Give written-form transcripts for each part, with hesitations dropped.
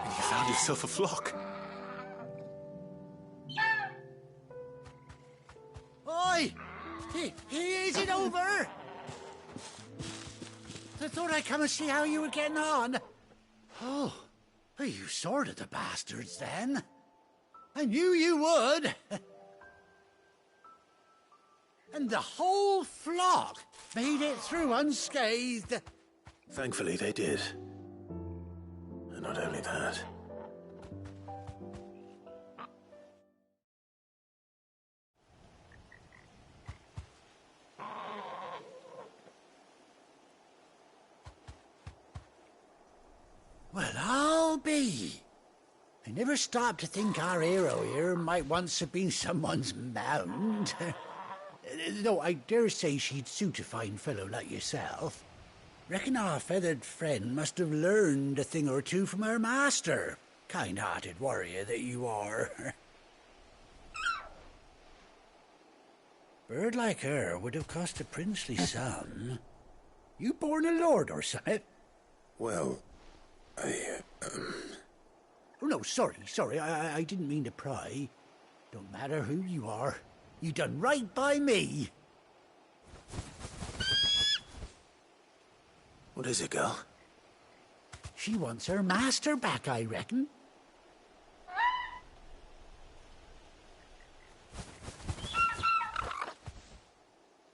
And you found yourself a flock. Oi! Is it over? I thought I'd come and see how you were getting on. Oh, you sorted the bastards then. I knew you would. And the whole flock made it through unscathed. Thankfully they did. And not only that. Well, I'll be. I never stopped to think our hero here might once have been someone's mound. Though I dare say she'd suit a fine fellow like yourself. Reckon our feathered friend must have learned a thing or two from her master. Kind-hearted warrior that you are. Bird like her would have cost a princely sum. You born a lord or something? Well, Oh, no, sorry, I didn't mean to pry. Don't matter who you are. You done right by me. What is it, girl? She wants her master back, I reckon.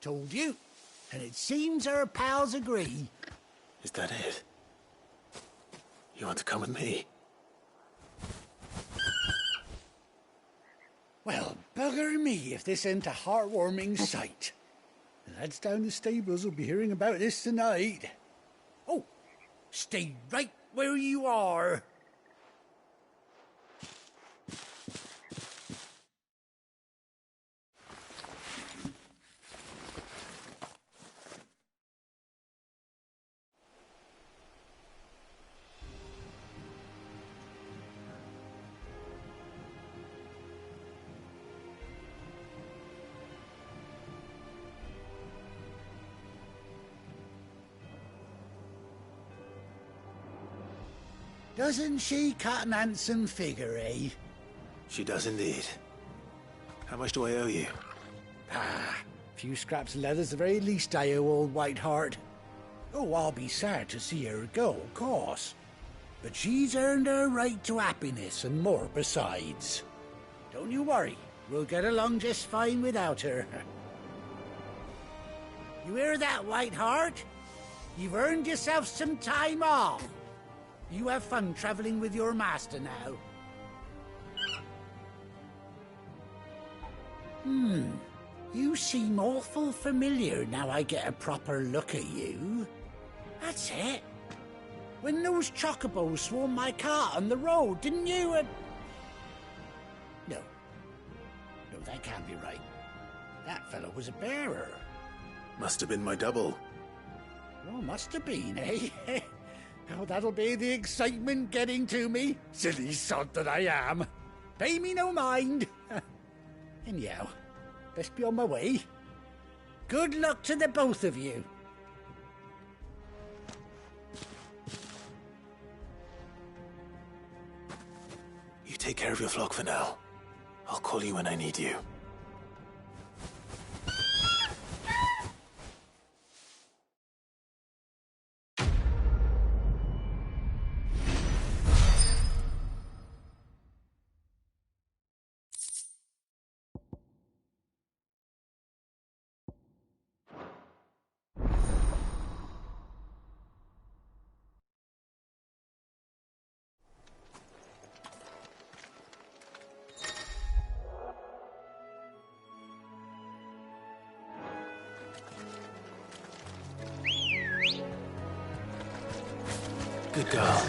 Told you. And it seems her pals agree. Is that it? You want to come with me? Well, bugger me if this ain't a heartwarming sight. The lads down the stables will be hearing about this tonight. Oh, stay right where you are. Doesn't she cut an handsome figure, eh? She does indeed. How much do I owe you? A few scraps of leather's the very least I owe old Whiteheart. Oh, I'll be sad to see her go, of course. But she's earned her right to happiness and more besides. Don't you worry, we'll get along just fine without her. You hear that, Whiteheart? You've earned yourself some time off. You have fun traveling with your master now. You seem awful familiar now I get a proper look at you. That's it. When those chocobos swarmed my cart on the road, didn't you? No, that can't be right. That fellow was a bearer. Must have been my double. Oh, must have been, eh? Oh, that'll be the excitement getting to me. Silly sod that I am. Pay me no mind. Anyhow, best be on my way. Good luck to the both of you. You take care of your flock for now. I'll call you when I need you. Good girl.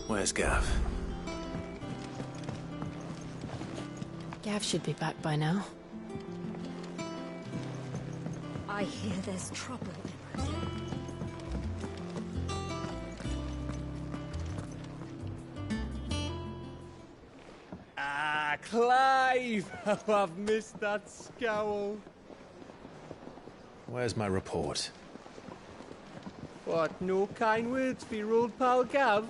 Where's Gav? Gav should be back by now. I hear there's trouble, Liberty. Ah, Clive! Oh, I've missed that scowl. Where's my report? What, no kind words for your old pal Gav?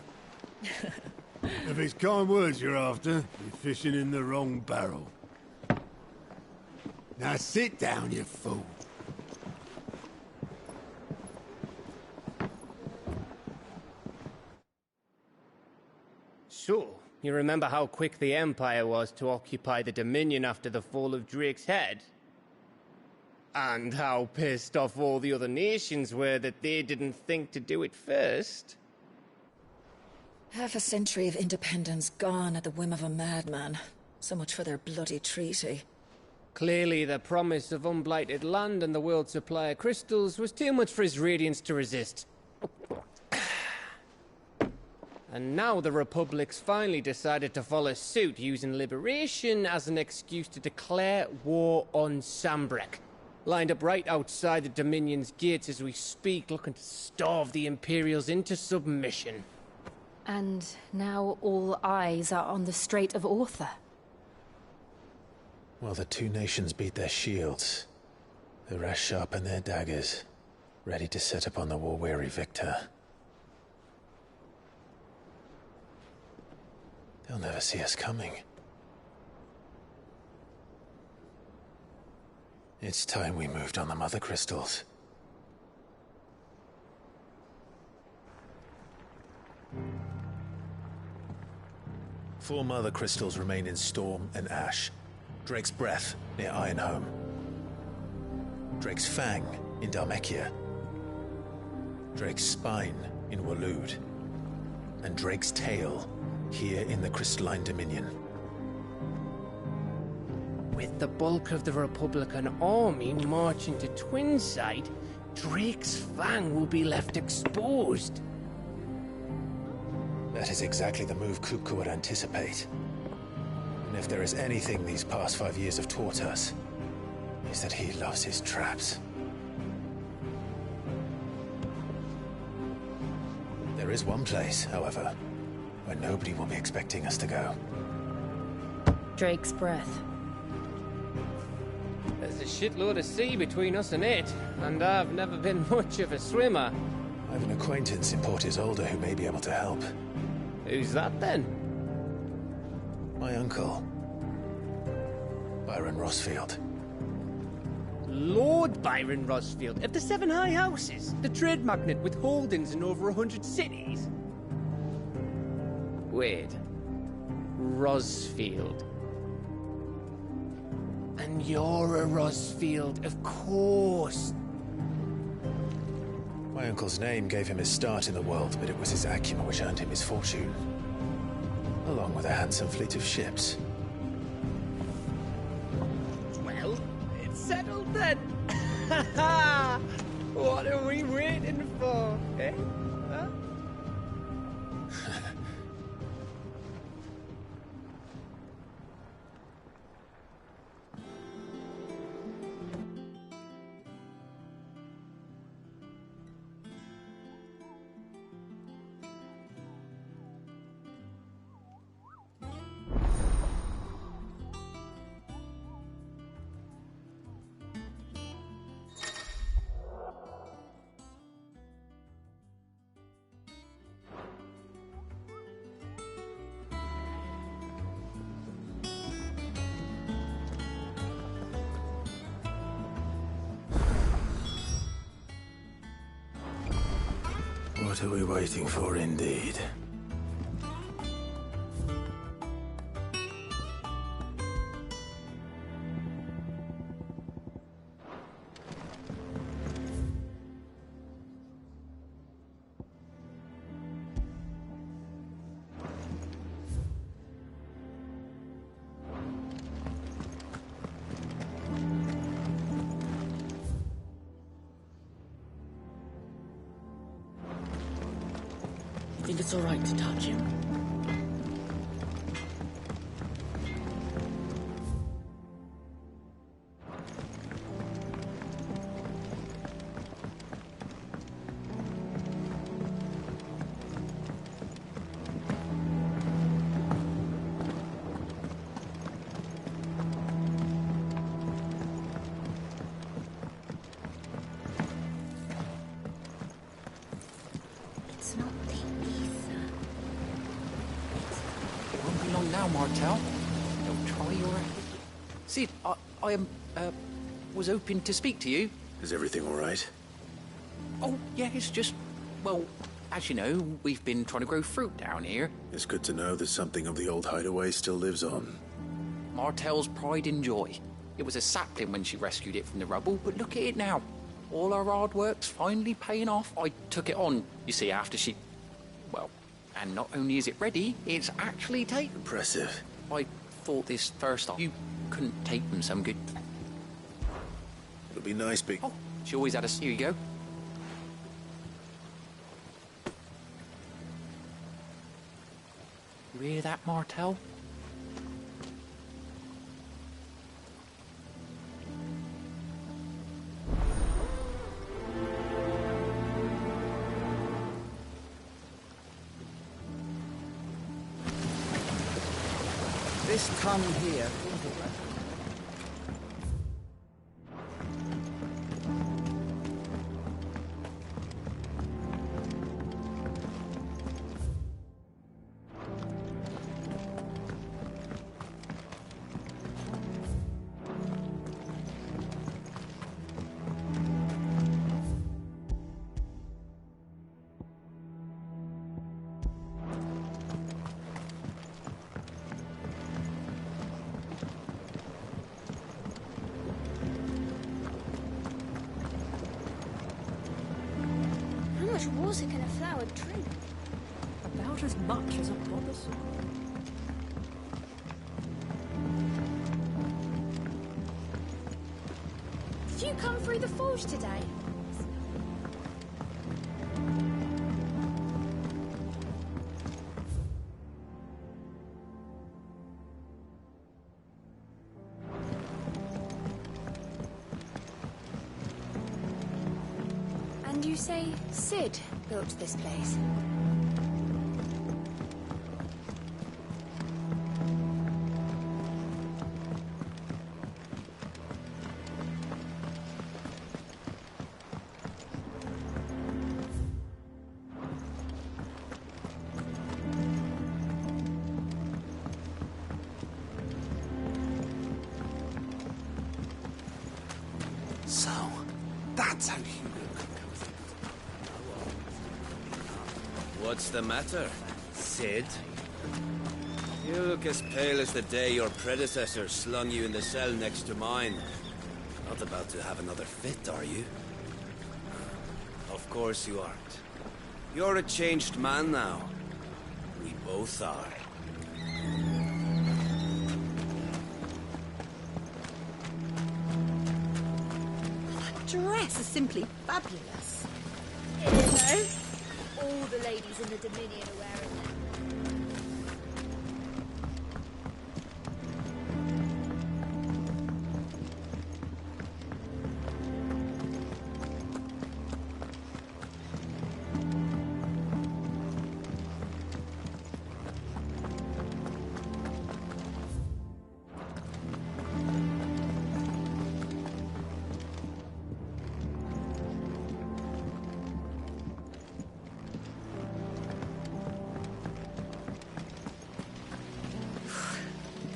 If it's kind words you're after, you're fishing in the wrong barrel. Now sit down, you fool. So, you remember how quick the Empire was to occupy the Dominion after the fall of Drake's head? And how pissed off all the other nations were that they didn't think to do it first? Half a century of independence gone at the whim of a madman. So much for their bloody treaty. Clearly, the promise of unblighted land and the world's supply of crystals was too much for his radiance to resist. And now the Republic's finally decided to follow suit, using liberation as an excuse to declare war on Sambrek. Lined up right outside the Dominion's gates as we speak, looking to starve the Imperials into submission. And now all eyes are on the Strait of Author. Well, the two nations beat their shields. The rest sharpen their daggers, ready to set upon the war-weary victor. They'll never see us coming. It's time we moved on the Mother Crystals. Four Mother Crystals remain in Storm and Ash. Drake's Breath near Ironhome. Drake's Fang in Dhalmekia. Drake's Spine in Waloed. And Drake's Tail here in the Crystalline Dominion. With the bulk of the Republican army marching to Twinside, Drake's Fang will be left exposed. That is exactly the move Kupka would anticipate. And if there is anything these past 5 years have taught us, is that he loves his traps. There is one place, however, where nobody will be expecting us to go. Drake's Breath. There's a shitload of sea between us and it, and I've never been much of a swimmer. I have an acquaintance in Port Isolde who may be able to help. Who's that then? My uncle, Byron Rosfield. Lord Byron Rosfield of the Seven High Houses, the trade magnate with holdings in over 100 cities. Wait, Rosfield. And you're a Rosfield, of course. My uncle's name gave him his start in the world, but it was his acumen which earned him his fortune. Along with a handsome fleet of ships. Well, it's settled then. What are we waiting for, eh? Huh? What are we waiting for, indeed? Think it's all right to touch him? now, Martel. Don't try your... Sid, I was hoping to speak to you. Is everything all right? Oh, yeah, it's just... Well, as you know, we've been trying to grow fruit down here. It's good to know that something of the old hideaway still lives on. Martel's pride and joy. It was a sapling when she rescued it from the rubble, but look at it now. All our hard work's finally paying off. I took it on, you see, after she... Well, and not only is it ready, it's actually taken. Impressive. I thought this first off. You couldn't take them some good... It'll be nice big... Oh, she always had a... Here you go. You hear that, Martel? This tongue here. How much water can a flower drink? About as much as a bothersome. Did you come through the forge today? And you say Sid built this place? So, that's how Hugo could go through. What's the matter, Sid? You look as pale as the day your predecessor slung you in the cell next to mine. Not about to have another fit, are you? Of course you aren't. You're a changed man now. We both are. Dress is simply fabulous. You know, all the ladies in the Dominion are wearing them.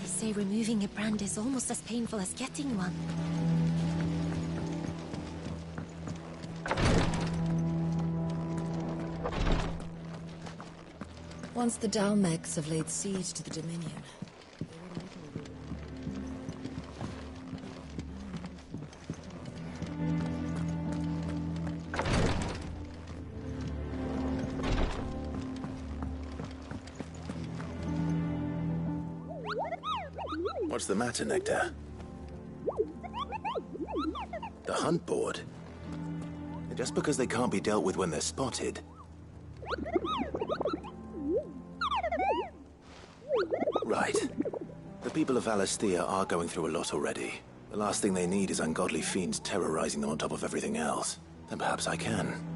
They say removing a brand is almost as painful as getting one. Once the Dalmecs have laid siege to the Dominion, What's the matter, Nectar? The hunt board? Just because they can't be dealt with when they're spotted. Right. The people of Valisthea are going through a lot already. The last thing they need is ungodly fiends terrorizing them on top of everything else. Then perhaps I can.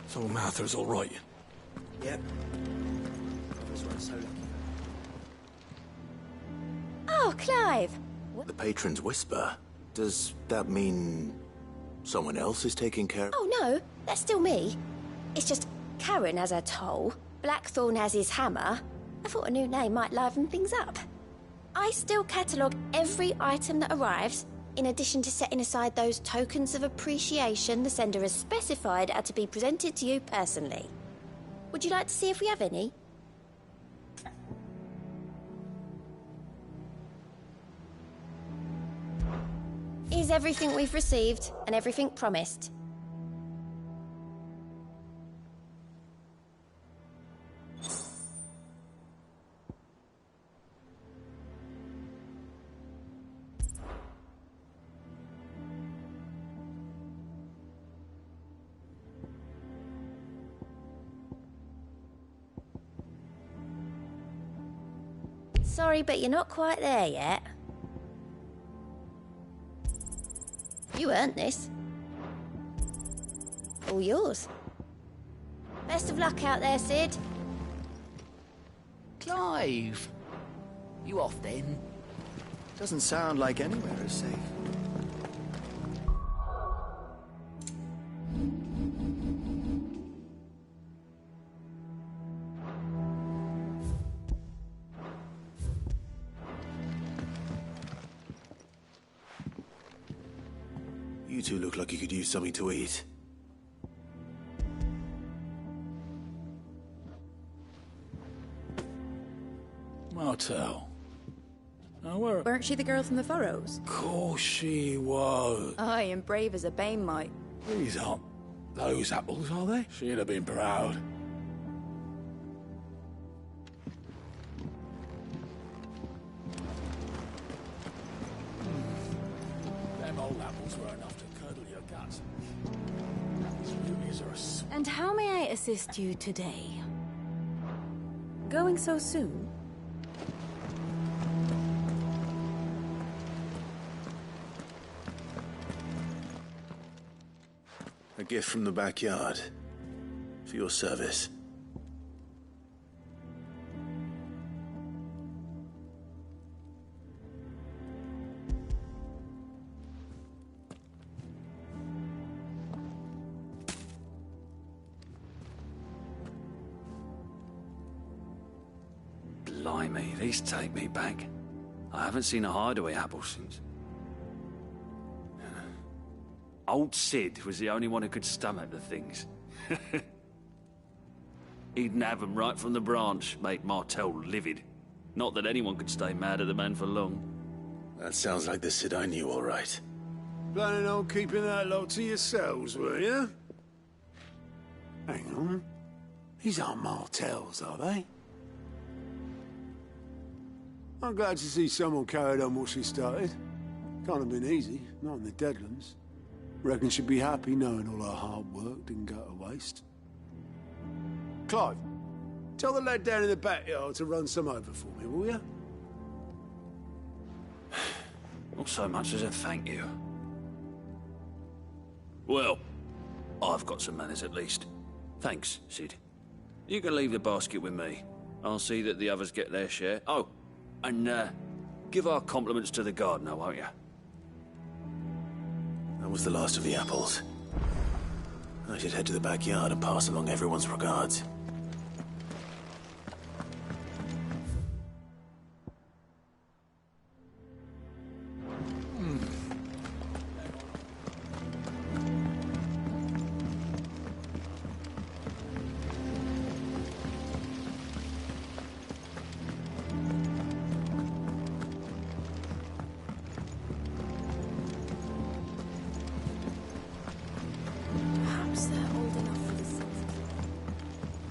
So Martha's all right. Yep. That's what I'm so lucky. Oh, Clive! The Patron's Whisper? Does that mean someone else is taking care of... Oh, no, that's still me. It's just Karen has her toll, Blackthorn has his hammer. I thought a new name might liven things up. I still catalogue every item that arrives, in addition to setting aside those tokens of appreciation the sender has specified are to be presented to you personally. Would you like to see if we have any? Here's everything we've received and everything promised. Sorry, but you're not quite there yet. You earned this. All yours. Best of luck out there, Sid. Clive! You off then? Doesn't sound like anywhere is safe. You two look like you could use something to eat. Martel. Now where... Weren't she the girl from the Furrows? Course she was. Aye, and brave as a bane might. These aren't those apples, are they? She'd have been proud. Them old apples were enough to curdle your guts. These beauties are a... And how may I assist you today? Going so soon? A gift from the backyard. For your service. Blimey, these take me back. I haven't seen a hideaway apple since. Old Sid was the only one who could stomach the things. He'd nab them right from the branch, make Martel livid. Not that anyone could stay mad at the man for long. That sounds like the Sid I knew, all right. Planning on keeping that lot to yourselves, were you? Hang on. These aren't Martels, are they? I'm glad to see someone carried on what she started. Can't have been easy, not in the Deadlands. Reckon she'd be happy knowing all her hard work didn't go to waste. Clive, tell the lad down in the backyard to run some over for me, will you? Not so much as a thank you. Well, I've got some manners at least. Thanks, Sid. You can leave the basket with me. I'll see that the others get their share. Oh, and give our compliments to the gardener, won't you? That was the last of the apples. I should head to the backyard and pass along everyone's regards.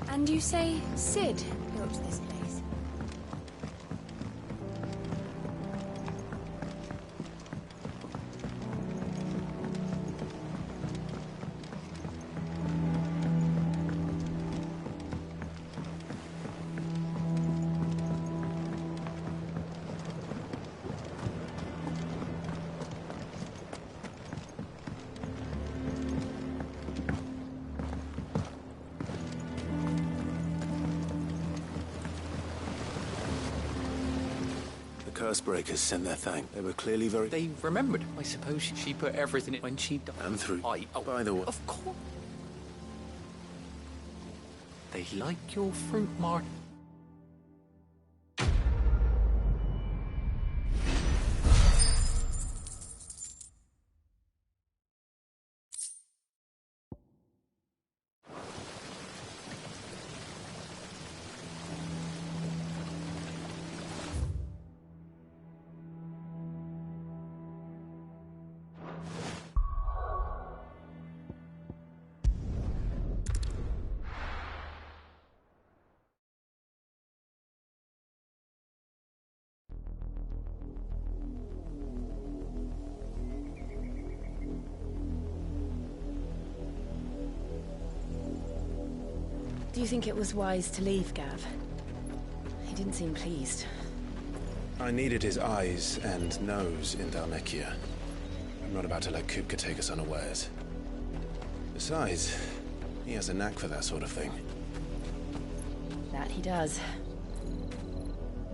And you say Sid built this place? Cursebreakers sent their thanks. They were clearly very... They remembered. I suppose she put everything in when she died. And through. Oh, by the way... Of course. They like your fruit, Martin. Do you think it was wise to leave, Gav? He didn't seem pleased. I needed his eyes and nose in Dhalmekia. I'm not about to let Kupka take us unawares. Besides, he has a knack for that sort of thing. That he does.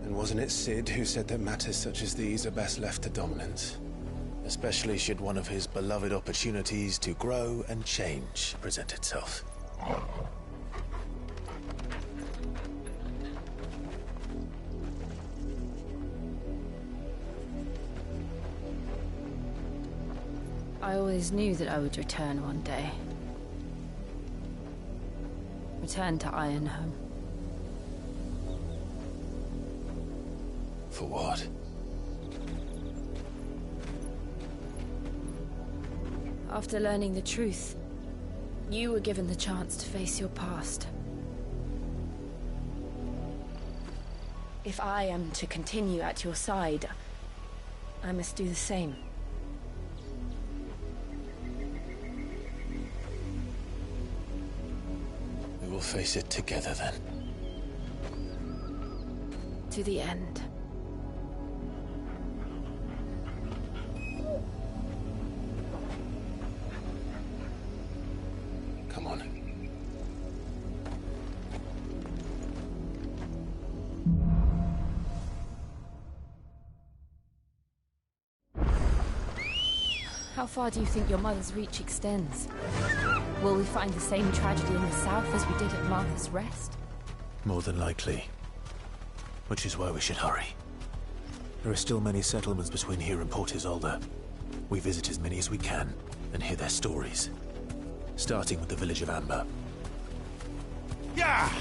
And wasn't it Cid who said that matters such as these are best left to dominance? Especially should one of his beloved opportunities to grow and change present itself. I always knew that I would return one day. Return to Ironhome. For what? After learning the truth, you were given the chance to face your past. If I am to continue at your side, I must do the same. We will face it together then. To the end. Come on. How far do you think your mother's reach extends? Will we find the same tragedy in the south as we did at Martha's Rest? More than likely. Which is why we should hurry. There are still many settlements between here and Port Isolde. We visit as many as we can and hear their stories. Starting with the village of Amber. Yeah!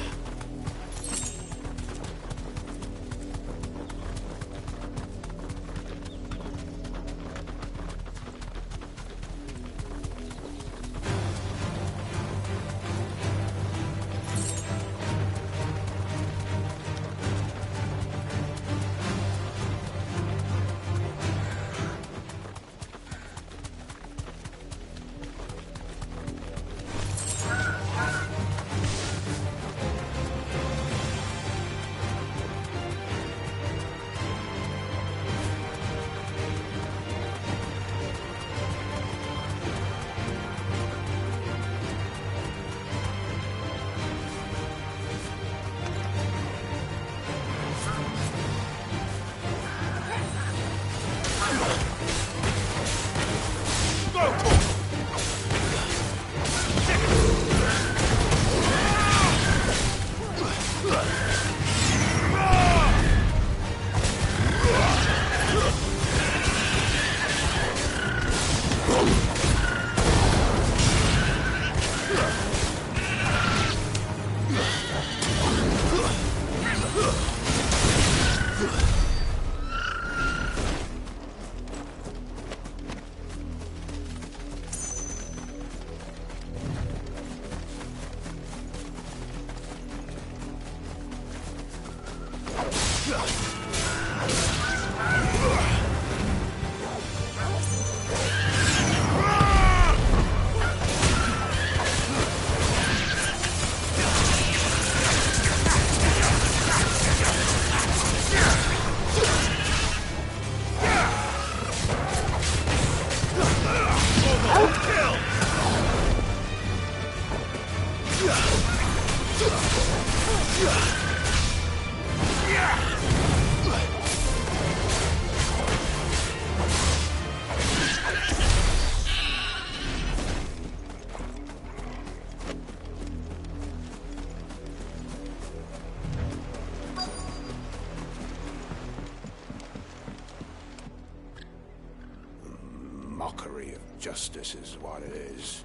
Justice is what it is.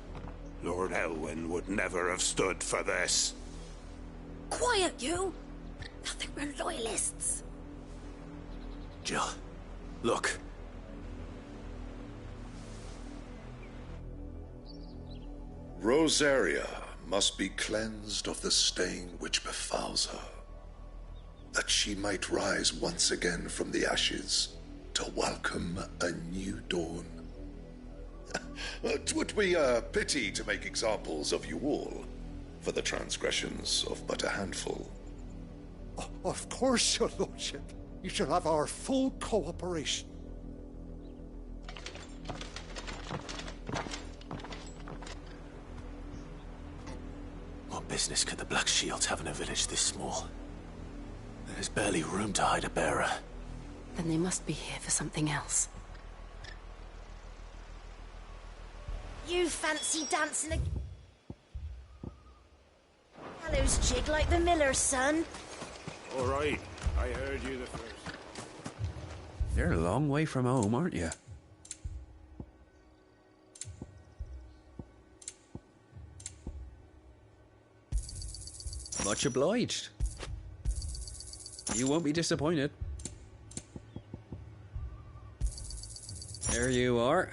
Lord Elwyn would never have stood for this. Quiet, you! I think we're loyalists. Jill, look. Rosaria must be cleansed of the stain which befouls her, that she might rise once again from the ashes to welcome a new dawn. 'Twould be a pity to make examples of you all, for the transgressions of but a handful. Of course, your lordship. You shall have our full cooperation. What business could the Black Shields have in a village this small? There's barely room to hide a bearer. Then they must be here for something else. You fancy dancing a gallows jig like the miller's son? All right, I heard you the first. You're a long way from home, aren't you? Much obliged. You won't be disappointed. There you are.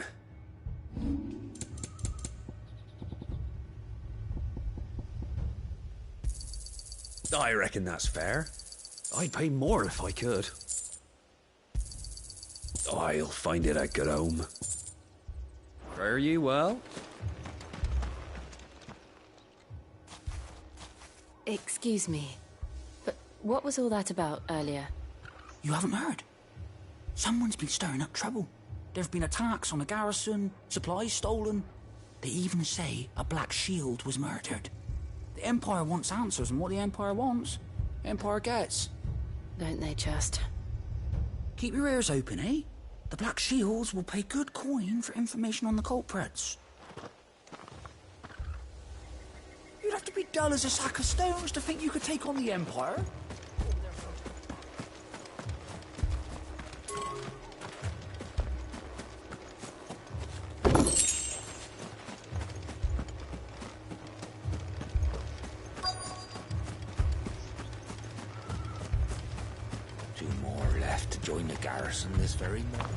I reckon that's fair. I'd pay more if I could. I'll find it a good home. Fare you well? Excuse me, but what was all that about earlier? You haven't heard? Someone's been stirring up trouble. There have been attacks on the garrison, supplies stolen. They even say a Black Shield was murdered. The Empire wants answers, and what the Empire wants, the Empire gets. Don't they just? Keep your ears open, eh? The Black Shields will pay good coin for information on the culprits. You'd have to be dull as a sack of stones to think you could take on the Empire. Two more left to join the garrison this very morning.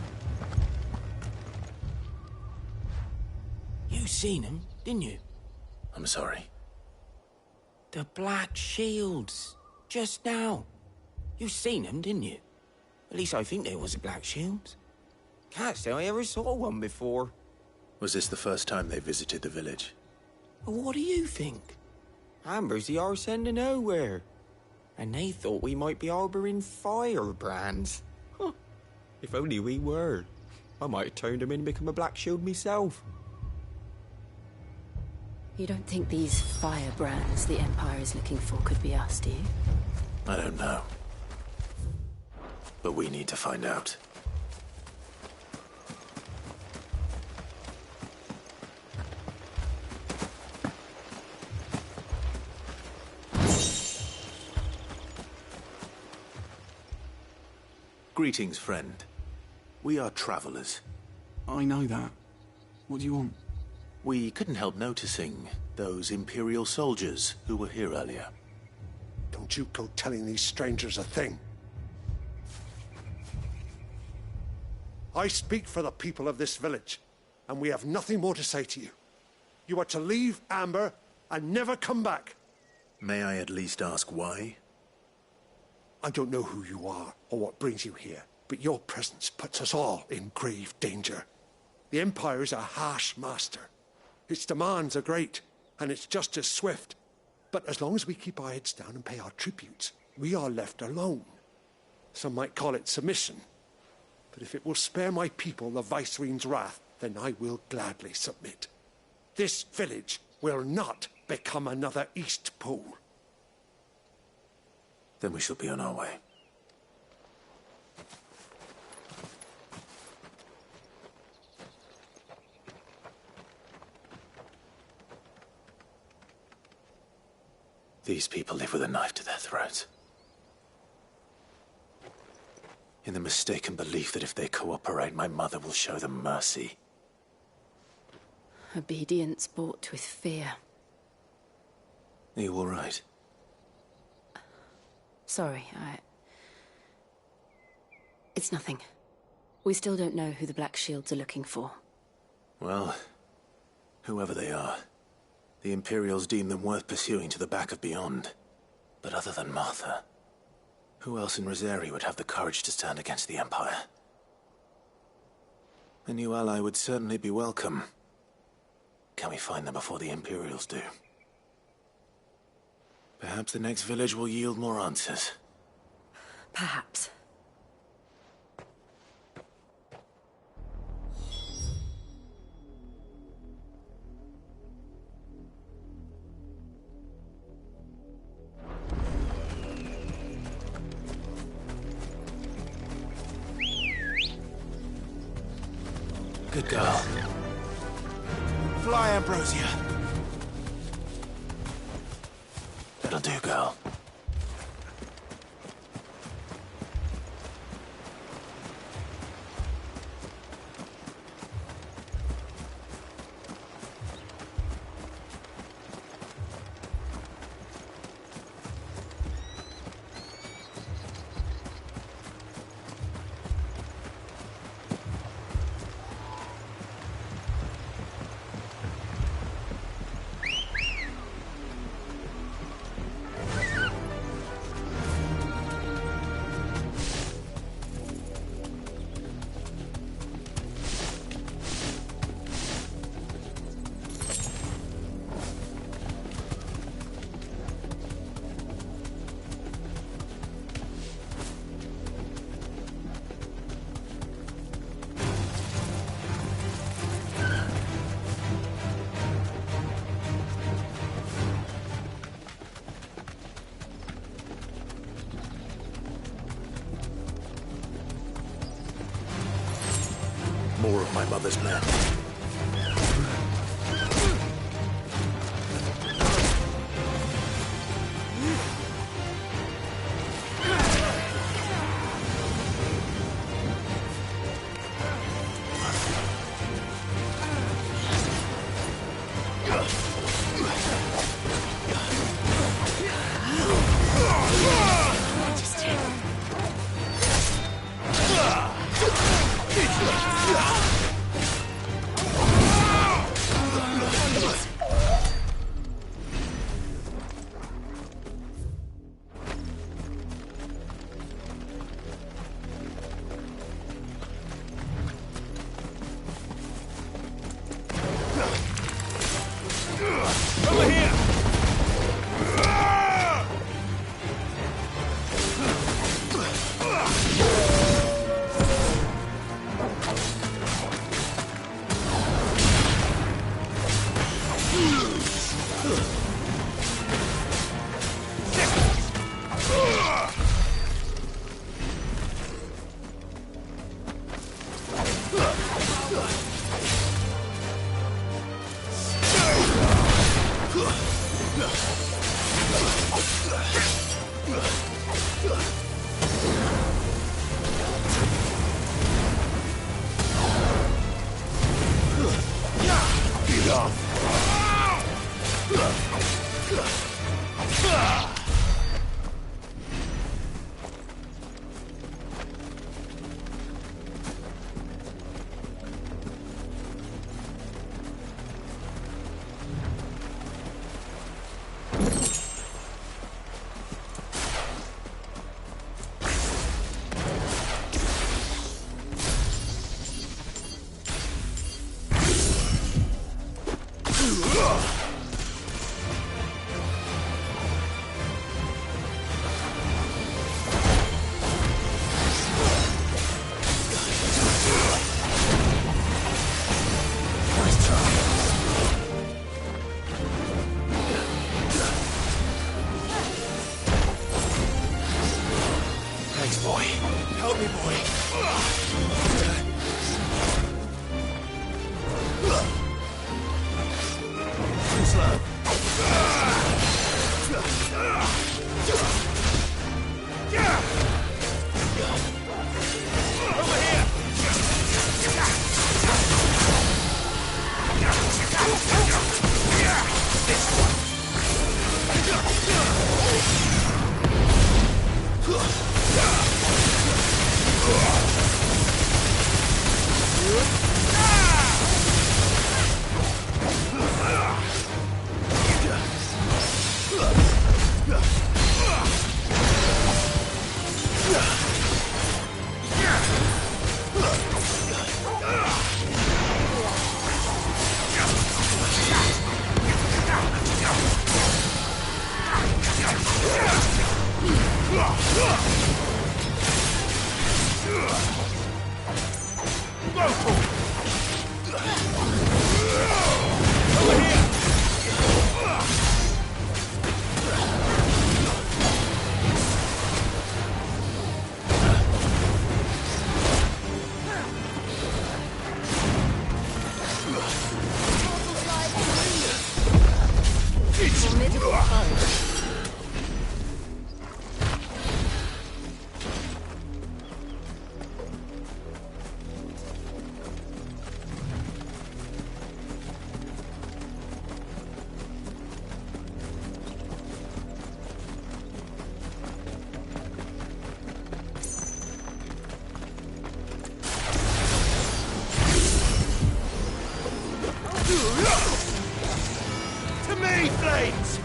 You seen him, didn't you? I'm sorry. The Black Shields. Just now. You seen them, didn't you? At least I think there was a Black Shield. Can't say I ever saw one before. Was this the first time they visited the village? What do you think? Amber's the arse end of nowhere. And they thought we might be harbouring firebrands. Huh. If only we were. I might have turned them in and become a Black Shield myself. You don't think these firebrands the Empire is looking for could be us, do you? I don't know. But we need to find out. Greetings, friend. We are travelers. I know that. What do you want? We couldn't help noticing those Imperial soldiers who were here earlier. Don't you go telling these strangers a thing. I speak for the people of this village, and we have nothing more to say to you. You are to leave Amber and never come back. May I at least ask why? I don't know who you are or what brings you here, but your presence puts us all in grave danger. The Empire is a harsh master. Its demands are great, and its justice swift. But as long as we keep our heads down and pay our tributes, we are left alone. Some might call it submission. But if it will spare my people the Viceroy's wrath, then I will gladly submit. This village will not become another Eastpool. Then we shall be on our way. These people live with a knife to their throats. In the mistaken belief that if they cooperate, my mother will show them mercy. Obedience bought with fear. Are you all right? Sorry, It's nothing. We still don't know who the Black Shields are looking for. Well, whoever they are, the Imperials deem them worth pursuing to the back of beyond. But other than Martha, who else in Rosari would have the courage to stand against the Empire? A new ally would certainly be welcome. Can we find them before the Imperials do? Perhaps the next village will yield more answers. Perhaps. Good girl. Fly, Ambrosia. That'll do, girl. More of my mother's men. To me, Flames!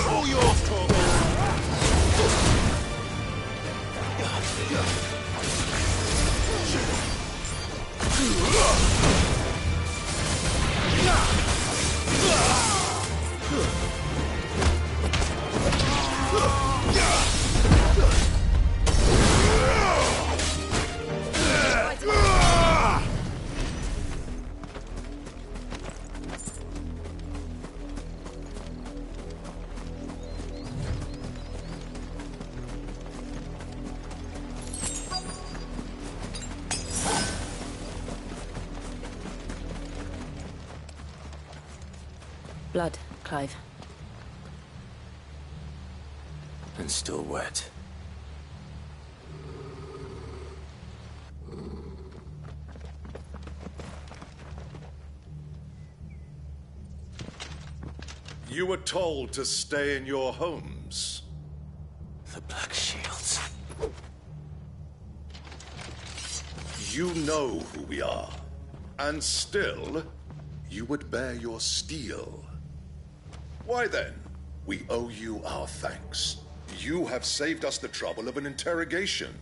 All yours, Torben! Blood, Clive. And still wet. You were told to stay in your homes. The Black Shields. You know who we are. And still, you would bear your steel. Why then, we owe you our thanks. You have saved us the trouble of an interrogation.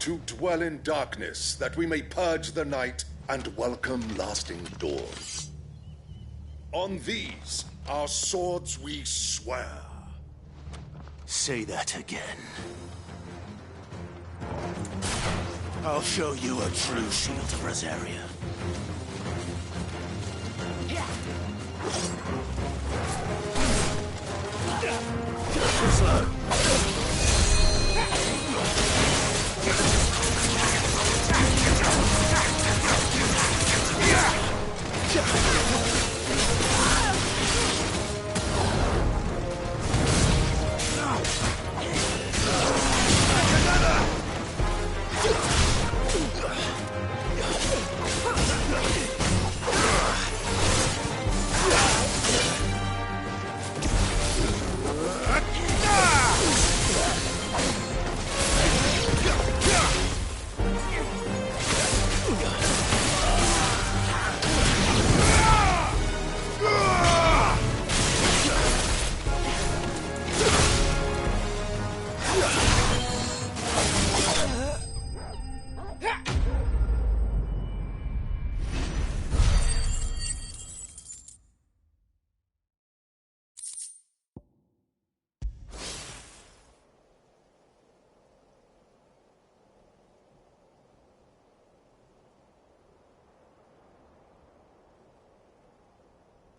To dwell in darkness, that we may purge the night and welcome lasting dawn. On these, our swords we swear. Say that again. I'll show you a true shield of Rosaria. Too slow.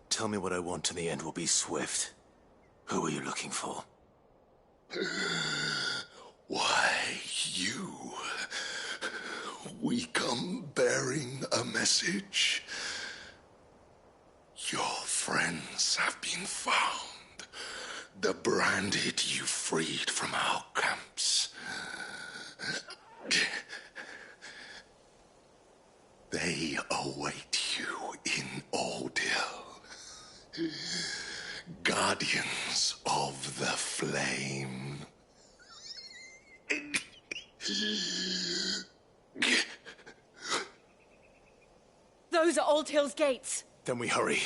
Tell me what I want and the end will be swift. Who are you looking for? Why, you. We come bearing a message. Your friends have been found. The branded you freed from our camps. They await you in Odil. Guardians of the Flame. Those are Old Hill's gates. Then we hurry.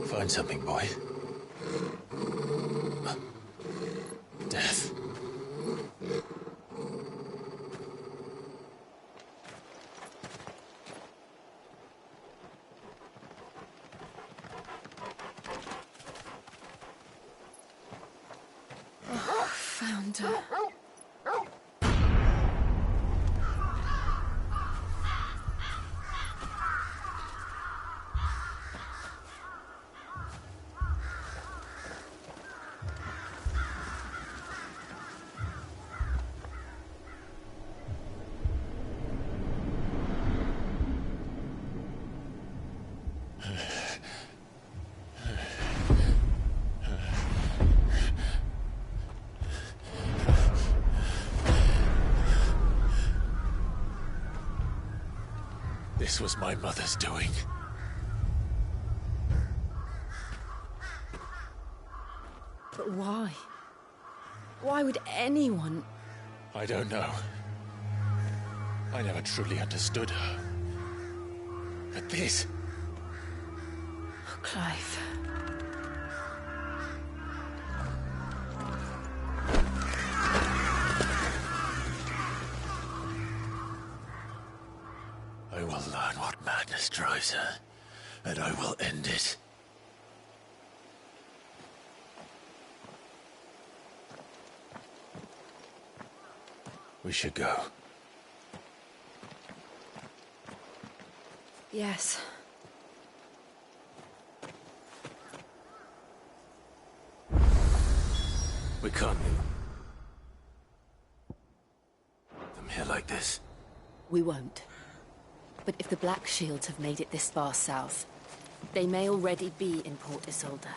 Find something, boy. Death. Oh, found her. This was my mother's doing. But why? Why would anyone... I don't know. I never truly understood her. But this... Oh, Clive. I will learn what madness drives her, and I will end it. We should go. Yes. We can't leave them here like this. We won't. But if the Black Shields have made it this far south, they may already be in Port Isolde.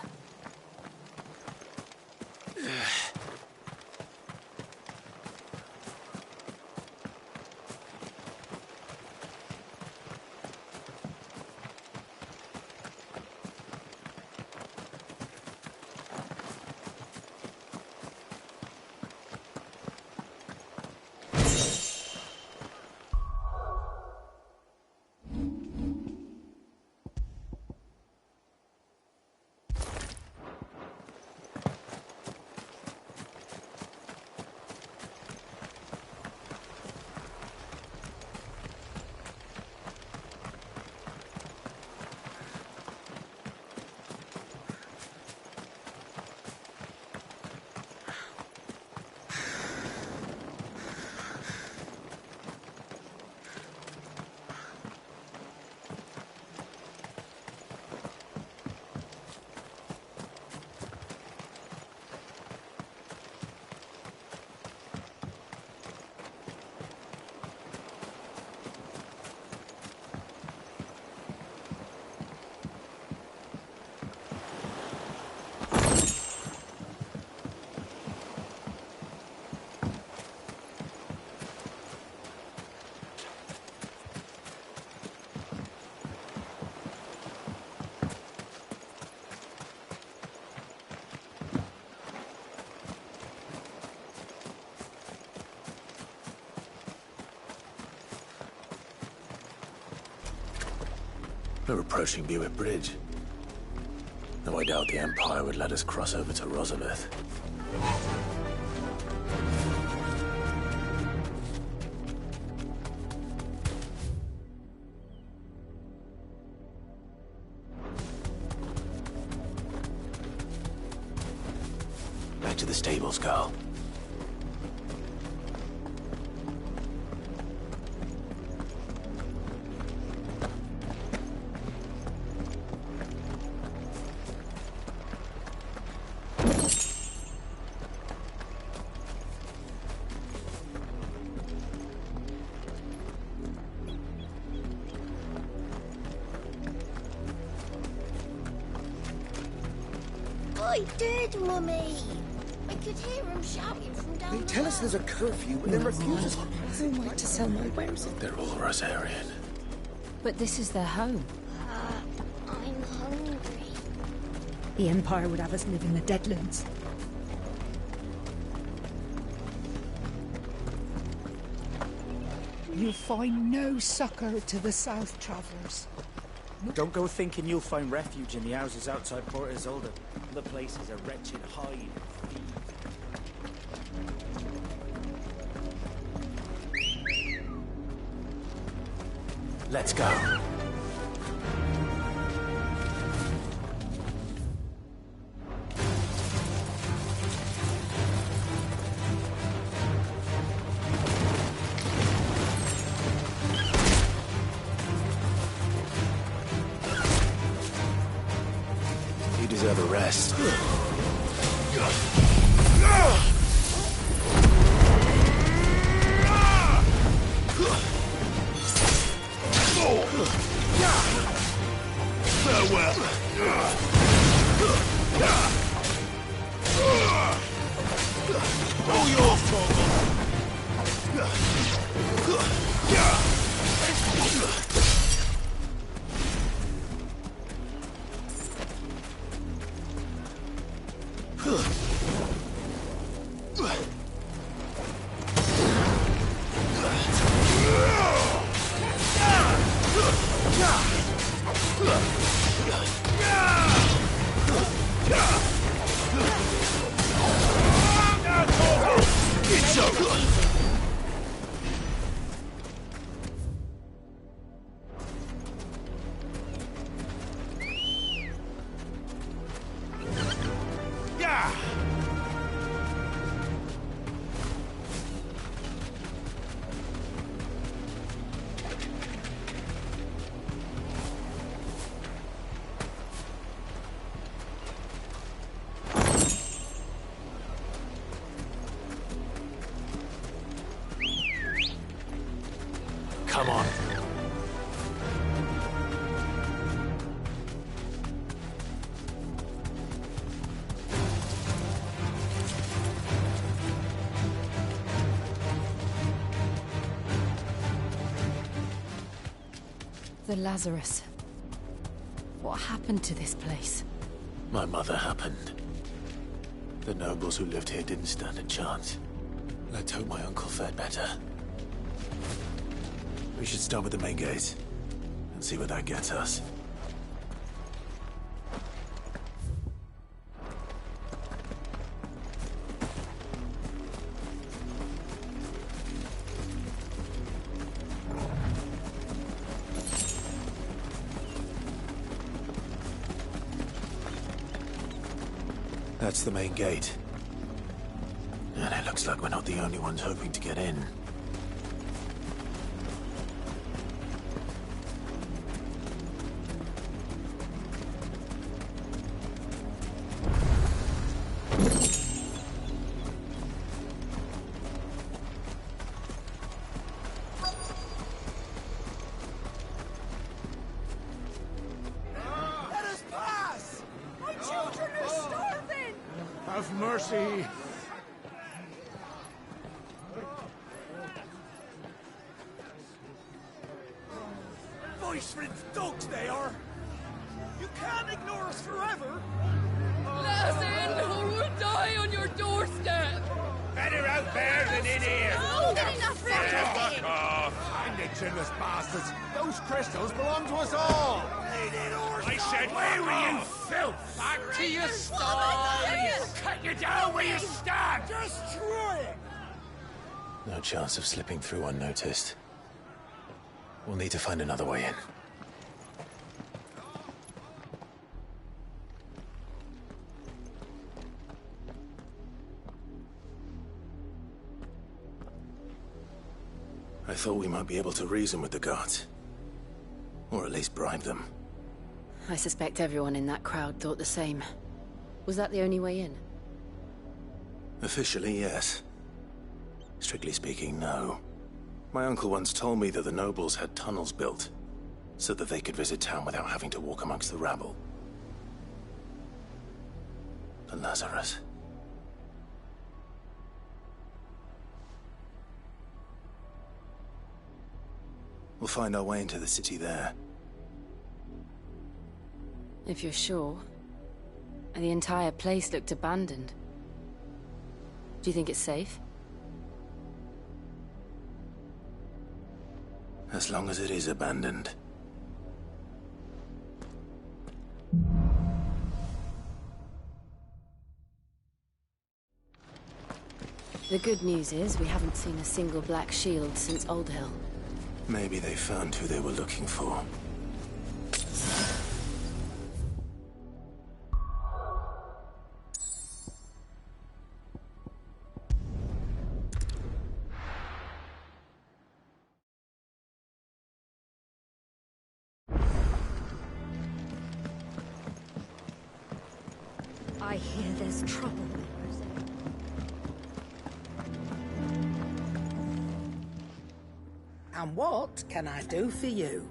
We're approaching Buick Bridge. Though I doubt the Empire would let us cross over to Rosabeth. Back to the stables, Carl. I did, Mummy. I could hear him shouting from down They tell us there's a curfew and then refuse us. Who am I to sell my wares? They're all Rosarian. But this is their home. I'm hungry. The Empire would have us live in the Deadlands. You'll find no succor to the South Travellers. Don't go thinking you'll find refuge in the houses outside Port Isolde. The place is a wretched hide. Let's go. You deserve a rest. Farewell. All yours, Torgal. It's over. Yeah. Come on. The Lazarus. What happened to this place? My mother happened. The nobles who lived here didn't stand a chance. Let's hope my uncle fared better. We should start with the main gate and see where that gets us. That's the main gate. And it looks like we're not the only ones hoping to get in. Let us pass! My children are starving! Have mercy. Voice-riddled dogs they are! You can't ignore us forever! Let us in, or we'll die on your doorstep! Better out there than in here. Oh, get enough room. Fuck off. And the chinless bastards! Those crystals belong to us all! I said, where were you, filth? Back to your sties! Cut you down where you stand! Destroy it! No chance of slipping through unnoticed. We'll need to find another way in. I thought we might be able to reason with the guards. Or at least bribe them. I suspect everyone in that crowd thought the same. Was that the only way in? Officially, yes. Strictly speaking, no. My uncle once told me that the nobles had tunnels built, so that they could visit town without having to walk amongst the rabble. But Lazarus... We'll find our way into the city there. If you're sure. The entire place looked abandoned. Do you think it's safe? As long as it is abandoned. The good news is we haven't seen a single black shield since Old Hill. Maybe they found who they were looking for. I hear there's trouble. And what can I do for you?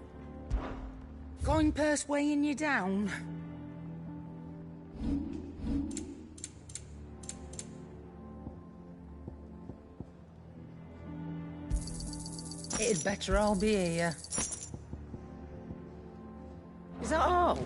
Going purse weighing you down? It'd better all be here. Is that all?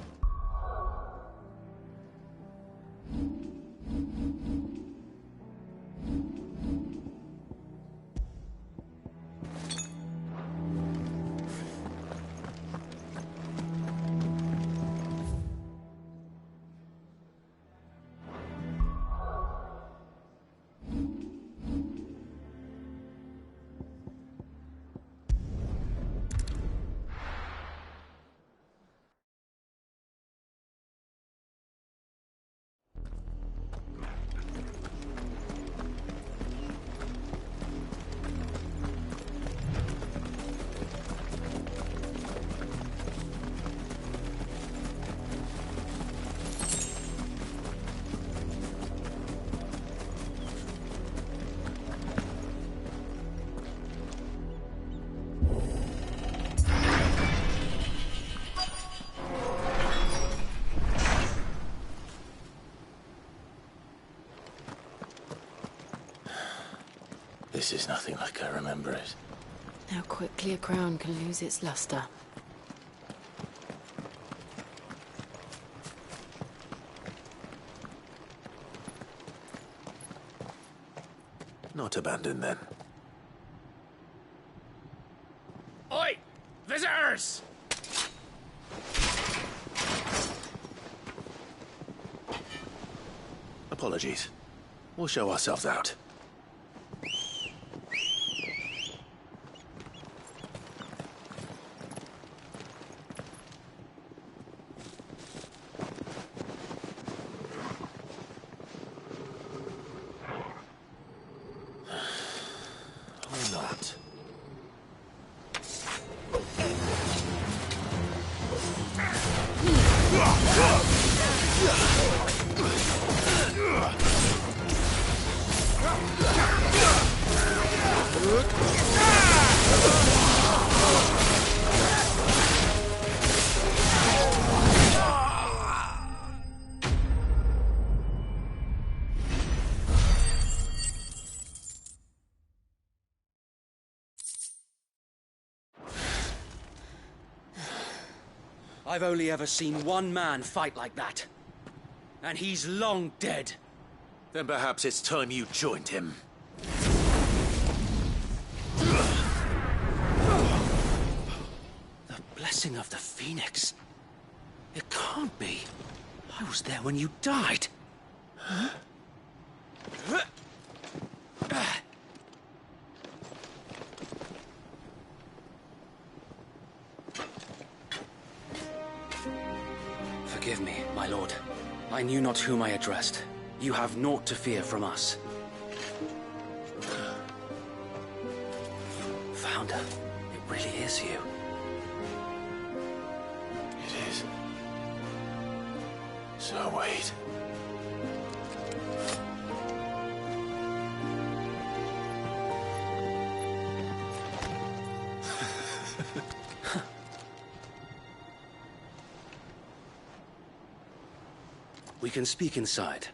This is nothing like I remember it. How quickly a crown can lose its luster. Not abandoned, then. Oi! Visitors! Apologies. We'll show ourselves out. I've only ever seen one man fight like that. And he's long dead. Then perhaps it's time you joined him. Rising of the Phoenix. It can't be. I was there when you died. Huh? Forgive me, my lord. I knew not whom I addressed. You have naught to fear from us. Founder, it really is you. It is. So wait. We can speak inside.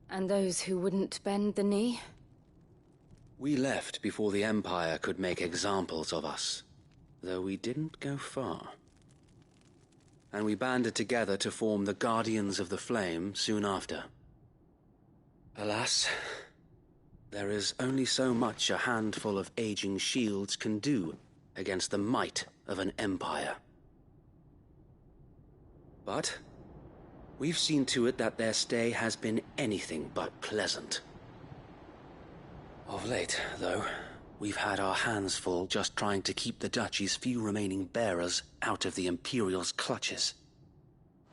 And those who wouldn't bend the knee? We left before the Empire could make examples of us, though we didn't go far. And we banded together to form the Guardians of the Flame soon after. Alas, there is only so much a handful of aging shields can do against the might of an empire. But we've seen to it that their stay has been anything but pleasant. Of late, though, we've had our hands full just trying to keep the Duchy's few remaining bearers out of the Imperial's clutches.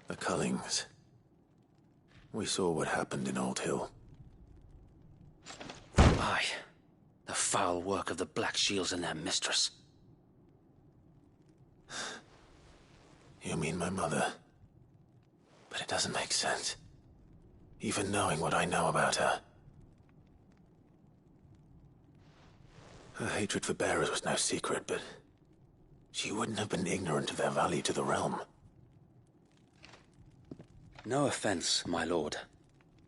The Cullings. We saw what happened in Old Hill. Aye. The foul work of the Black Shields and their mistress. You mean my mother? But it doesn't make sense. Even knowing what I know about her. Her hatred for bearers was no secret, but she wouldn't have been ignorant of their value to the realm. No offense, my lord,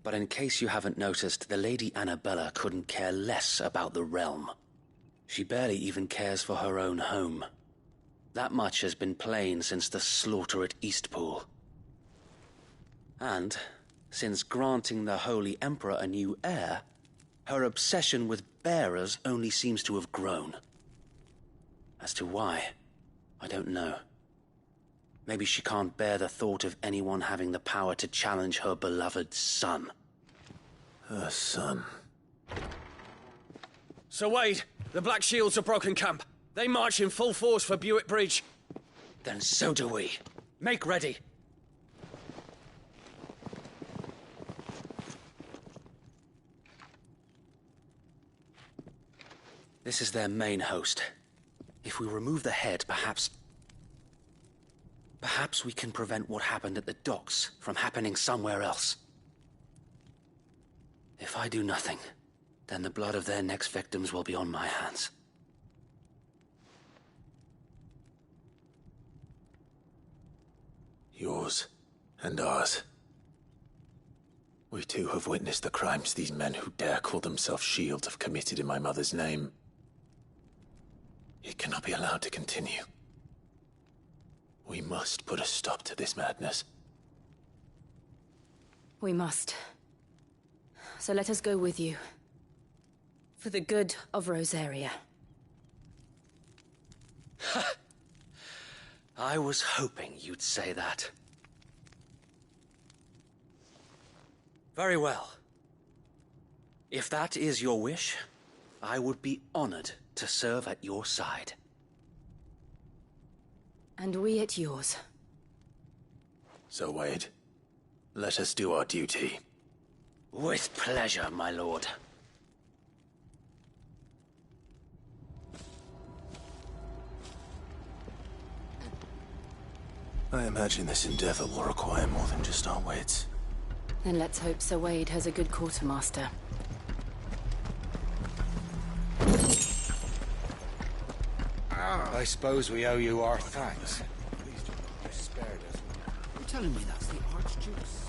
but in case you haven't noticed, the Lady Annabella couldn't care less about the realm. She barely even cares for her own home. That much has been plain since the slaughter at Eastpool. And, since granting the Holy Emperor a new heir, her obsession with bearers only seems to have grown. As to why, I don't know. Maybe she can't bear the thought of anyone having the power to challenge her beloved son. Her son. Sir Wade, the Black Shields have broken camp. They march in full force for Buick Bridge. Then so do we. Make ready. This is their main host. If we remove the head, perhaps we can prevent what happened at the docks from happening somewhere else. If I do nothing, then the blood of their next victims will be on my hands. Yours and ours. We too have witnessed the crimes these men who dare call themselves Shields have committed in my mother's name. It cannot be allowed to continue. We must put a stop to this madness. We must. So let us go with you. For the good of Rosaria. I was hoping you'd say that. Very well. If that is your wish, I would be honored to serve at your side. And we at yours. So, Wade, let us do our duty. With pleasure, my lord. I imagine this endeavor will require more than just our wits. Then let's hope Sir Wade has a good quartermaster. I suppose we owe you our thanks. You're telling me that's the Archduke's?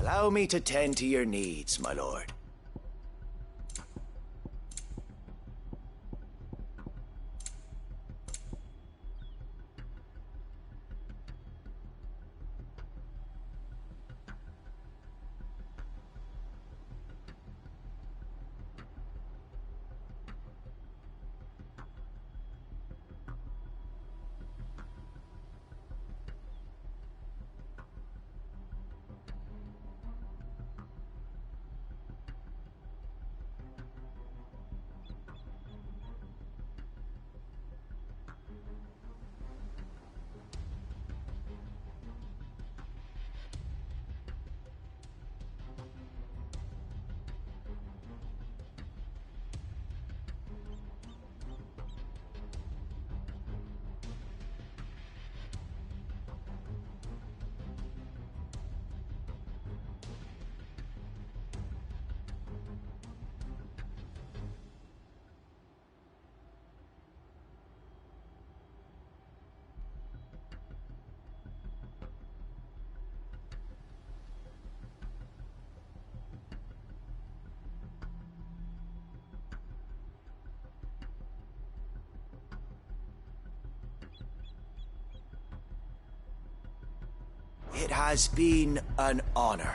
Allow me to tend to your needs, my lord. It has been an honor.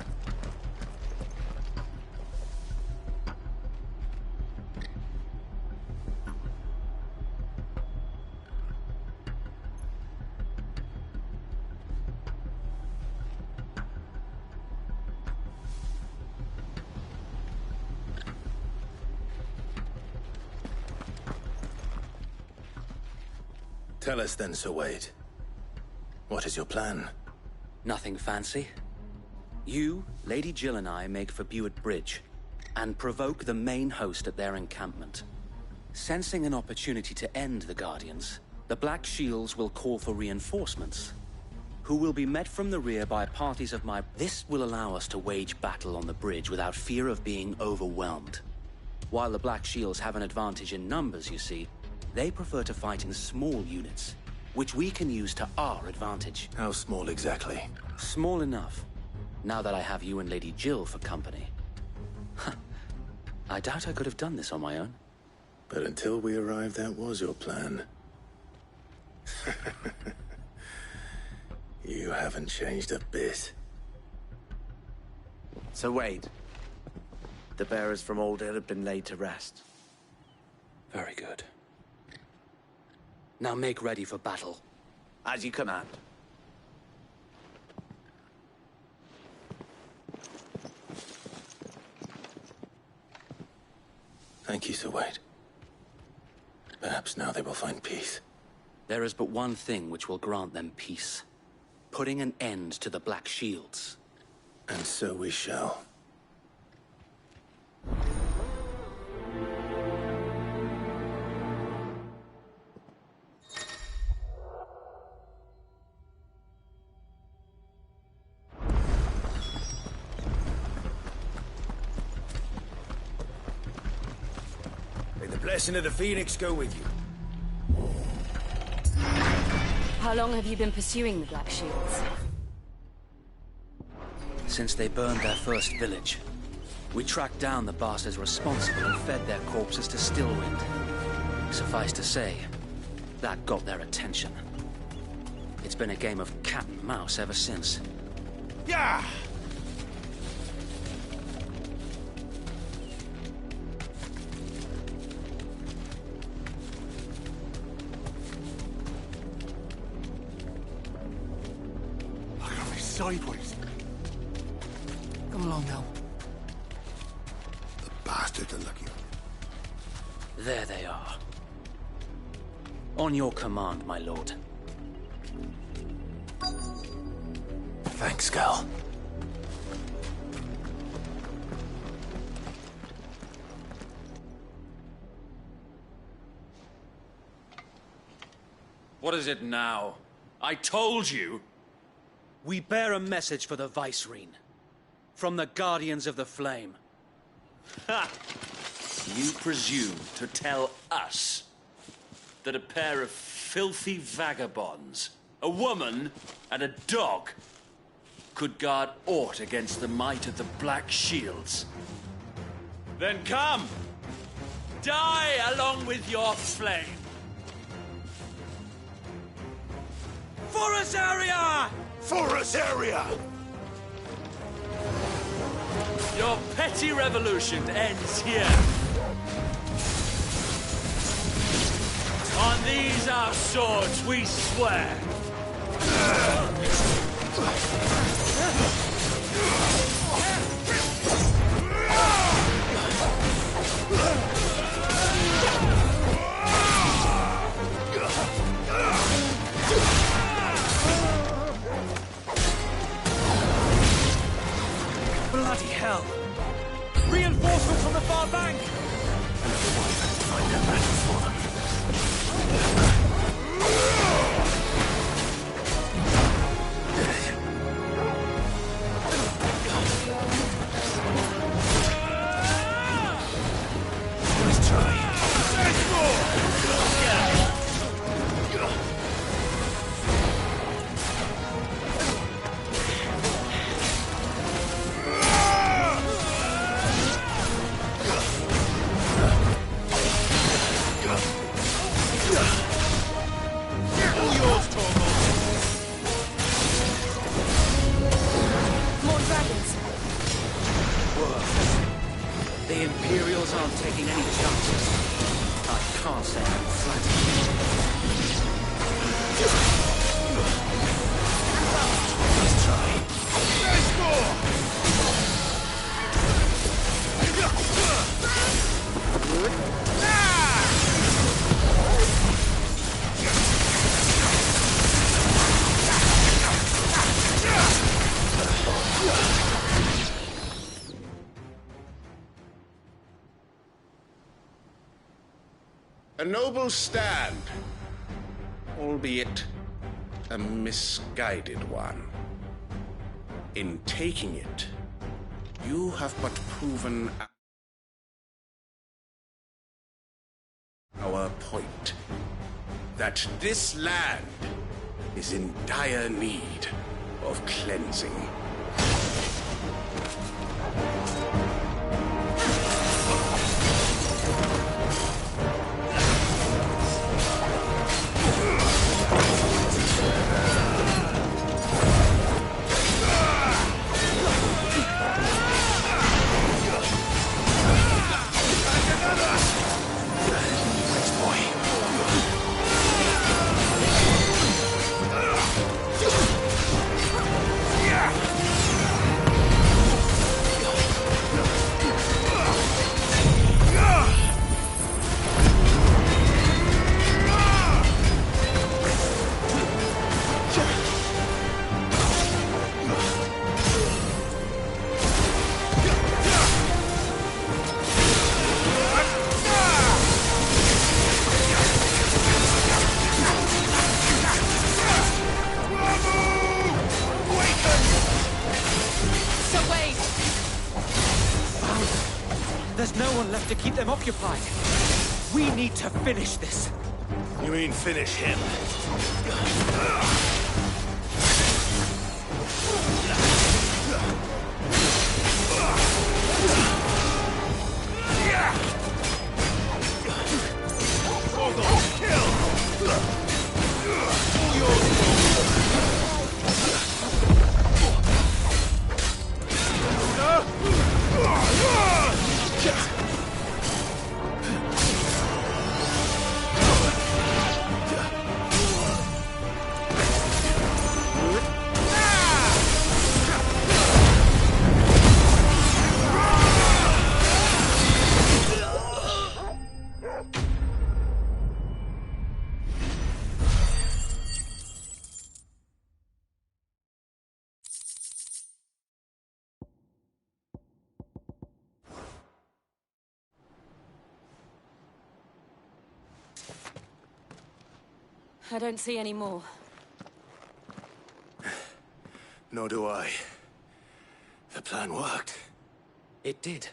Tell us then, Sir Wade. What is your plan? Nothing fancy. You, Lady Jill and I make for Buett Bridge, and provoke the main host at their encampment. Sensing an opportunity to end the Guardians, the Black Shields will call for reinforcements, who will be met from the rear by parties of my... This will allow us to wage battle on the bridge without fear of being overwhelmed. While the Black Shields have an advantage in numbers, you see, they prefer to fight in small units, which we can use to our advantage. How small exactly? Small enough, now that I have you and Lady Jill for company. I doubt I could have done this on my own. But until we arrived, that was your plan. You haven't changed a bit. Sir Wade, the bearers from Aldale have been laid to rest. Very good. Now make ready for battle. As you command. Thank you, Sir Wade. Perhaps now they will find peace. There is but one thing which will grant them peace. Putting an end to the Black Shields. And so we shall. Blessing of the Phoenix go with you. How long have you been pursuing the Black Shields? Since they burned their first village. We tracked down the bastards responsible and fed their corpses to Stillwind. Suffice to say, that got their attention. It's been a game of cat and mouse ever since. Yeah! Sideways. Come along now. The bastards are looking. There they are. On your command, my lord. Thanks, Gal. What is it now? I told you! We bear a message for the Vicereine. From the Guardians of the Flame. Ha! You presume to tell us that a pair of filthy vagabonds, a woman and a dog, could guard aught against the might of the Black Shields? Then come! Die along with your flame! For Azaria! For Azaria! Your petty revolution ends here. On these our swords we swear. Bloody hell! Reinforcements from the far bank! Find their matches for them. The Imperials aren't taking any chances. I can't say I'm flattered. Let's try. Let's go! A noble stand, albeit a misguided one. In taking it, you have but proven our point that this land is in dire need of cleansing. There's no one left to keep them occupied. We need to finish this. You mean finish him? I don't see any more. Nor do I. The plan worked. It did.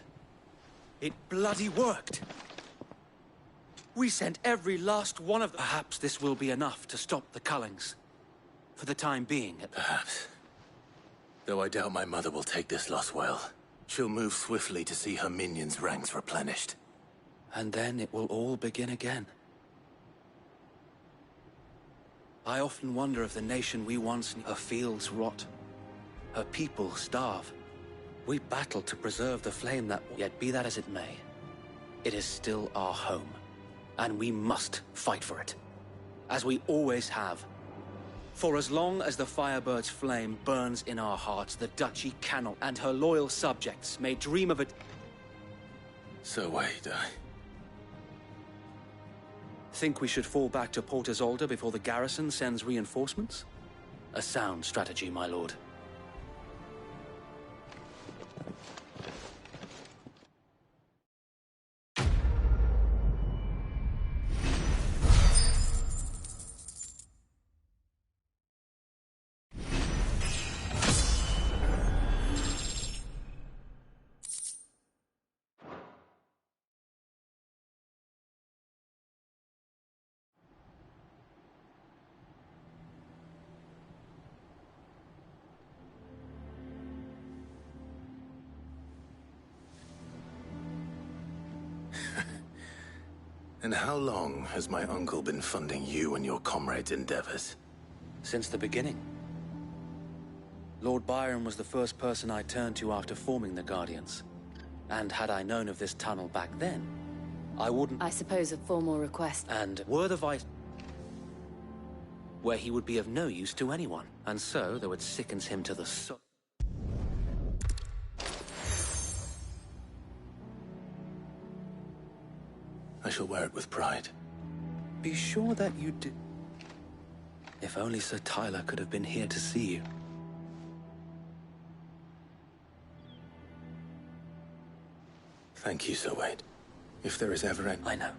It bloody worked. We sent every last one of them. Perhaps this will be enough to stop the Cullings. For the time being, Perhaps. Though I doubt my mother will take this loss well. She'll move swiftly to see her minions' ranks replenished. And then it will all begin again. I often wonder if the nation we once knew, her fields rot, her people starve. We battled to preserve the flame that, yet be that as it may, it is still our home, and we must fight for it, as we always have. For as long as the Firebird's flame burns in our hearts, the Duchy cannot, and her loyal subjects may dream of it. So wait, Think we should fall back to Port Isolde before the garrison sends reinforcements? A sound strategy, my lord. And how long has my uncle been funding you and your comrades' endeavors? Since the beginning. Lord Byron was the first person I turned to after forming the Guardians. And had I known of this tunnel back then, I wouldn't... I suppose a formal request. And were the Vice... where he would be of no use to anyone. And so, though it sickens him to the soul... I shall wear it with pride. Be sure that you do. If only Sir Tyler could have been here to see you. Thank you, Sir Wade. If there is ever any... I know.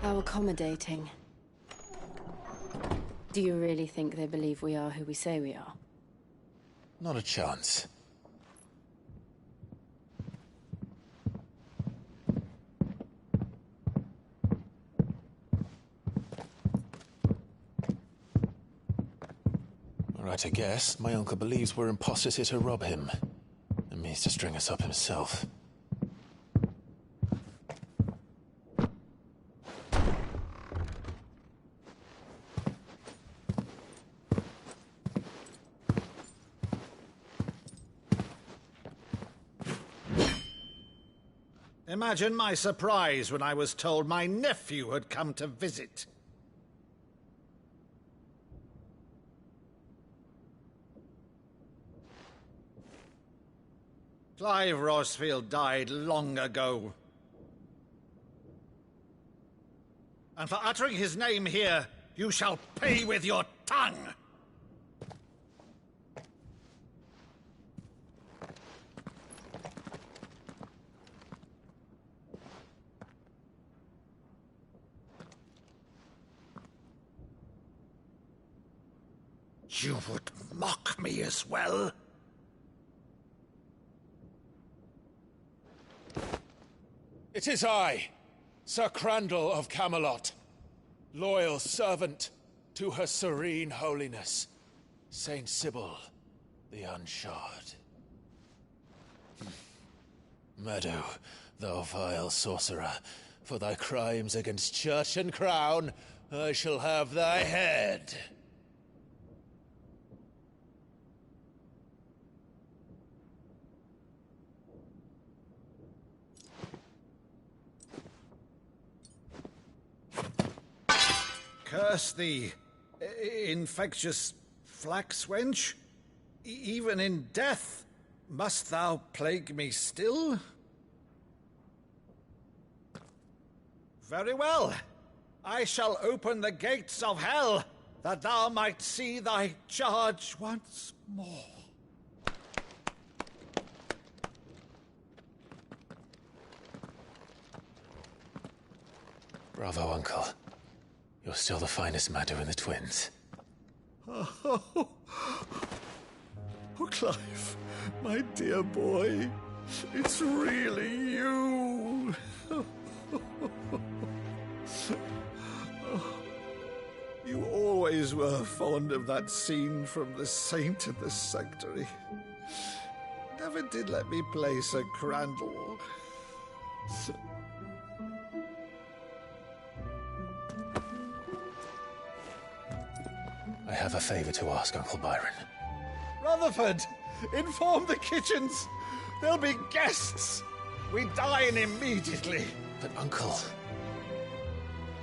How accommodating. Do you really think they believe we are who we say we are? Not a chance. Right, I guess. My uncle believes we're imposters here to rob him. And means to string us up himself. Imagine my surprise when I was told my nephew had come to visit. Clive Rosfield died long ago. And for uttering his name here, you shall pay with your tongue! You would mock me as well? It is I, Sir Crandall of Camelot, loyal servant to Her Serene Holiness, Saint Sybil the Unshod. Meadow, thou vile sorcerer, for thy crimes against church and crown, I shall have thy head. Curse thee, infectious flax wench. Even in death, must thou plague me still? Very well. I shall open the gates of hell, that thou might see thy charge once more. Bravo, Uncle. You're still the finest Meadow in the twins. Oh, Clive, my dear boy, it's really you. You always were fond of that scene from The Saint and the Sanctuary. Never did let me play Sir Crandall. I have a favor to ask, Uncle Byron. Rutherford, inform the kitchens. There'll be guests. We dine immediately. But, Uncle...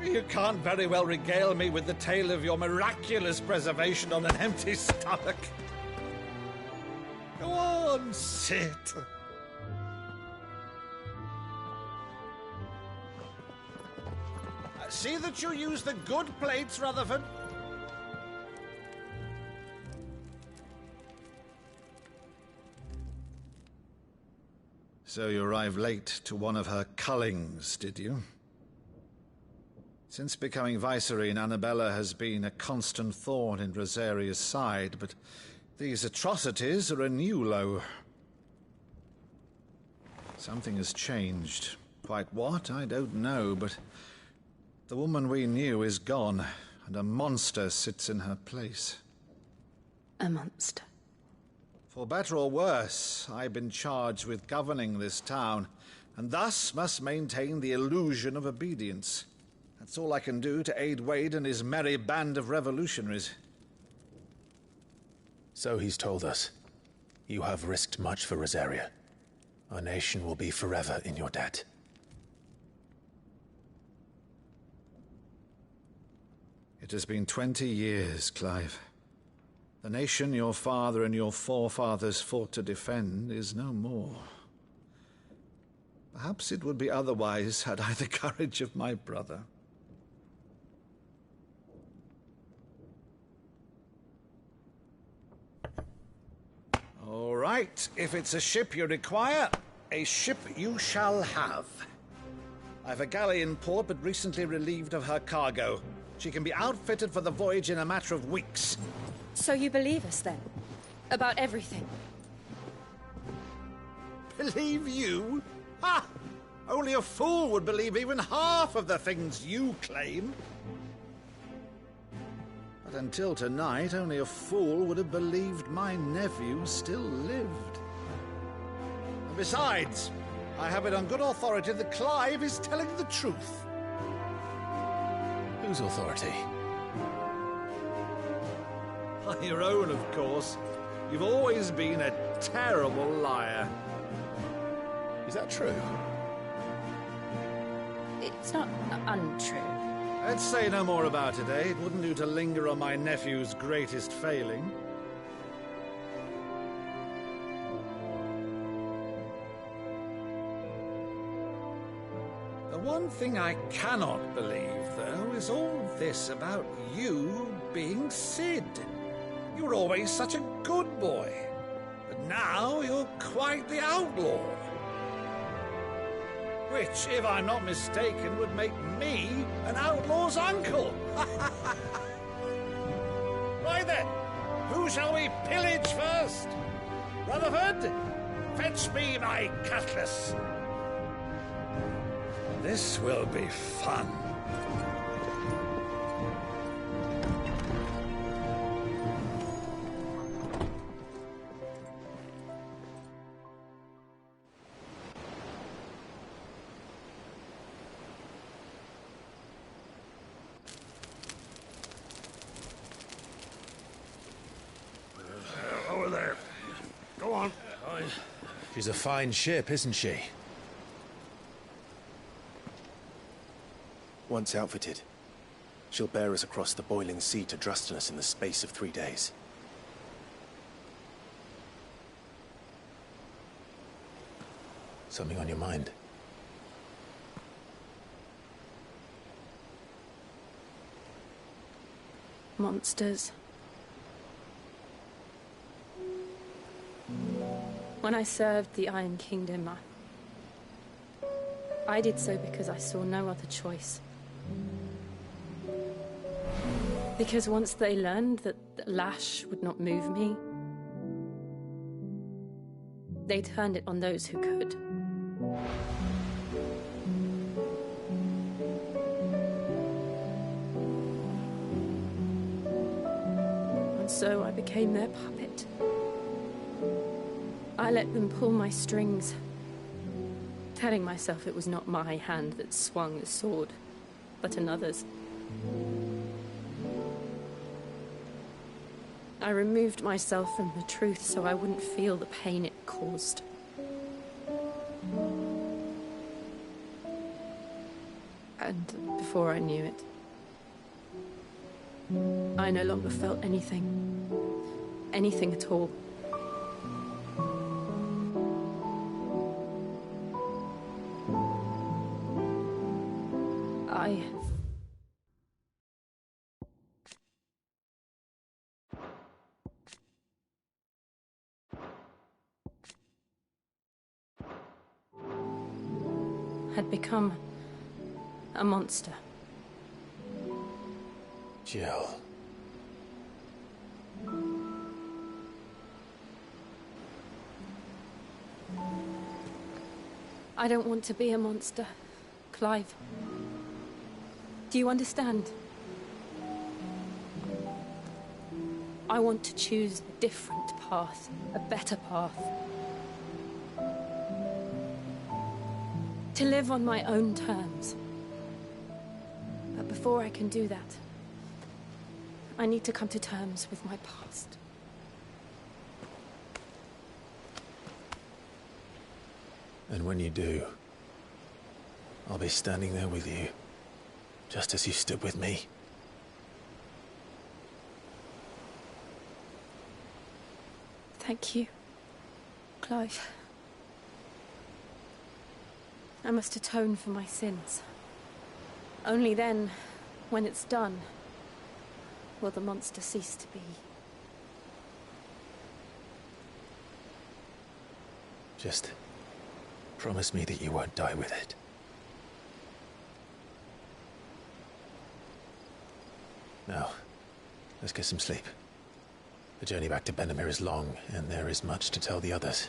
You can't very well regale me with the tale of your miraculous preservation on an empty stomach. Go on, sit. See that you use the good plates, Rutherford. So you arrived late to one of her cullings, did you? Since becoming Vicereine, Annabella has been a constant thorn in Rosaria's side, but these atrocities are a new low. Something has changed, Quite what, I don't know, but the woman we knew is gone, and a monster sits in her place. A monster? For better or worse, I've been charged with governing this town, and thus must maintain the illusion of obedience. That's all I can do to aid Wade and his merry band of revolutionaries. So he's told us. You have risked much for Rosaria. Our nation will be forever in your debt. It has been 20 years, Clive. The nation your father and your forefathers fought to defend is no more. Perhaps it would be otherwise had I the courage of my brother. All right, if it's a ship you require, a ship you shall have. I've a galley in port, but recently relieved of her cargo. She can be outfitted for the voyage in a matter of weeks. So you believe us, then? About everything? Believe you? Ha! Only a fool would believe even half of the things you claim. But until tonight, only a fool would have believed my nephew still lived. And besides, I have it on good authority that Clive is telling the truth. Whose authority? Your own, of course. You've always been a terrible liar. Is that true? It's not untrue. Let's say no more about it, eh? It wouldn't do to linger on my nephew's greatest failing. The one thing I cannot believe, though, is all this about you being Cid. You were always such a good boy, but now you're quite the outlaw. Which, if I'm not mistaken, would make me an outlaw's uncle. Right then, who shall we pillage first? Rutherford, fetch me my cutlass. This will be fun. Over there. Go on. She's a fine ship, isn't she? Once outfitted, she'll bear us across the boiling sea to Drustinus in the space of 3 days. Something on your mind? Monsters. When I served the Iron Kingdom, I did so because I saw no other choice. Because once they learned that the lash would not move me, they turned it on those who could. And so I became their puppet. I let them pull my strings, telling myself it was not my hand that swung the sword, but another's. I removed myself from the truth so I wouldn't feel the pain it caused. And before I knew it, I no longer felt anything. Anything at all. I had become a monster. Jill. I don't want to be a monster, Clive. Do you understand? I want to choose a different path, a better path. To live on my own terms. But before I can do that, I need to come to terms with my past. And when you do, I'll be standing there with you, just as you stood with me. Thank you, Clive. I must atone for my sins. Only then, when it's done, will the monster cease to be. Just promise me that you won't die with it. Now, let's get some sleep. The journey back to Benamir is long, and there is much to tell the others.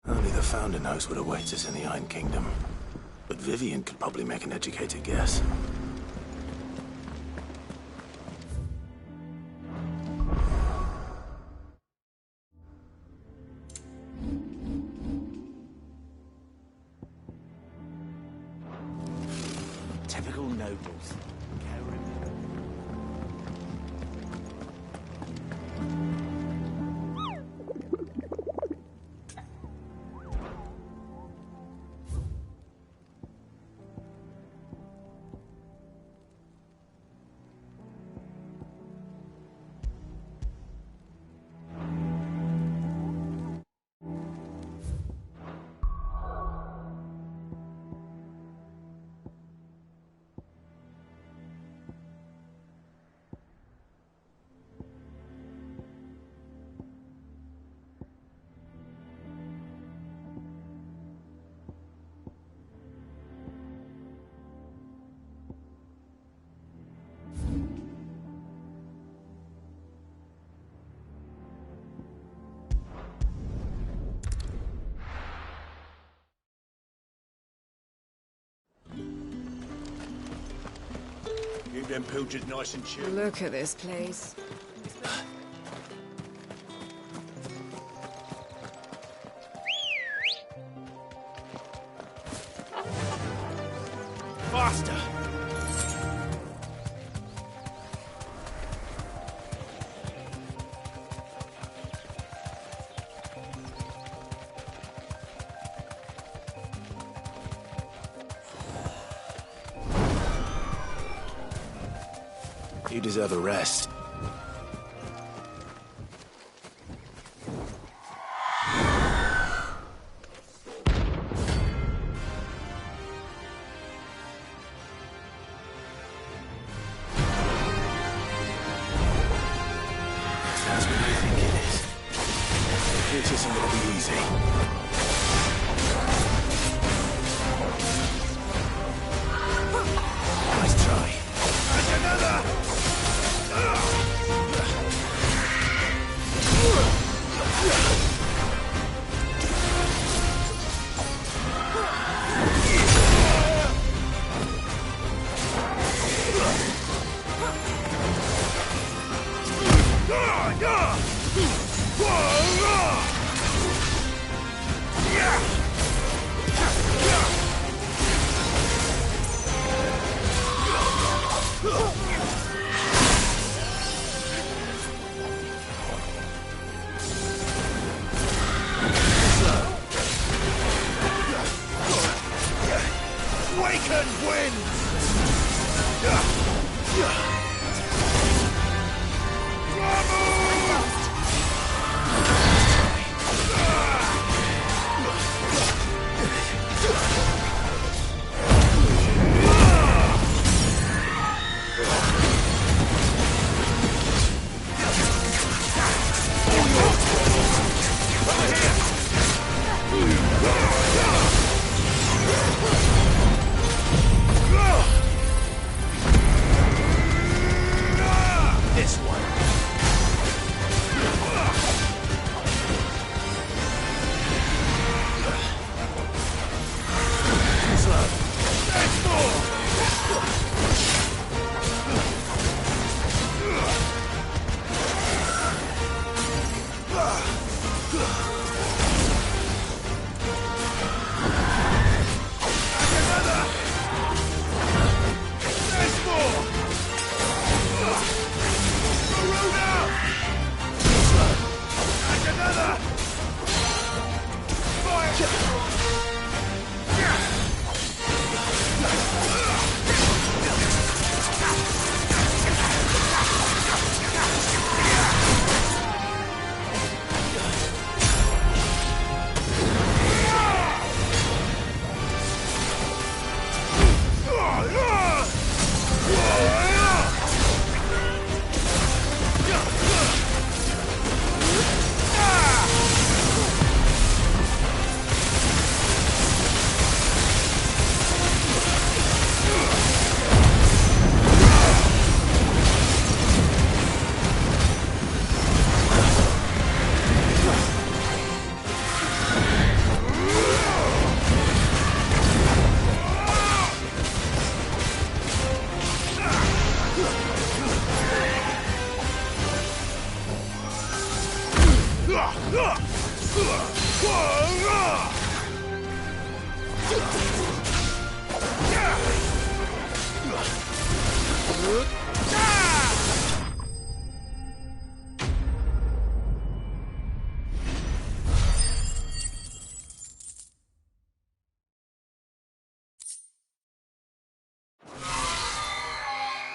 Only the Founder knows what awaits us in the Iron Kingdom. But Vivian could probably make an educated guess. Typical nobles. Keep them pilchards nice and chill. Look at this place. Faster! You deserve a rest. That's what I think it is. This isn't gonna be easy. Nice try. And another!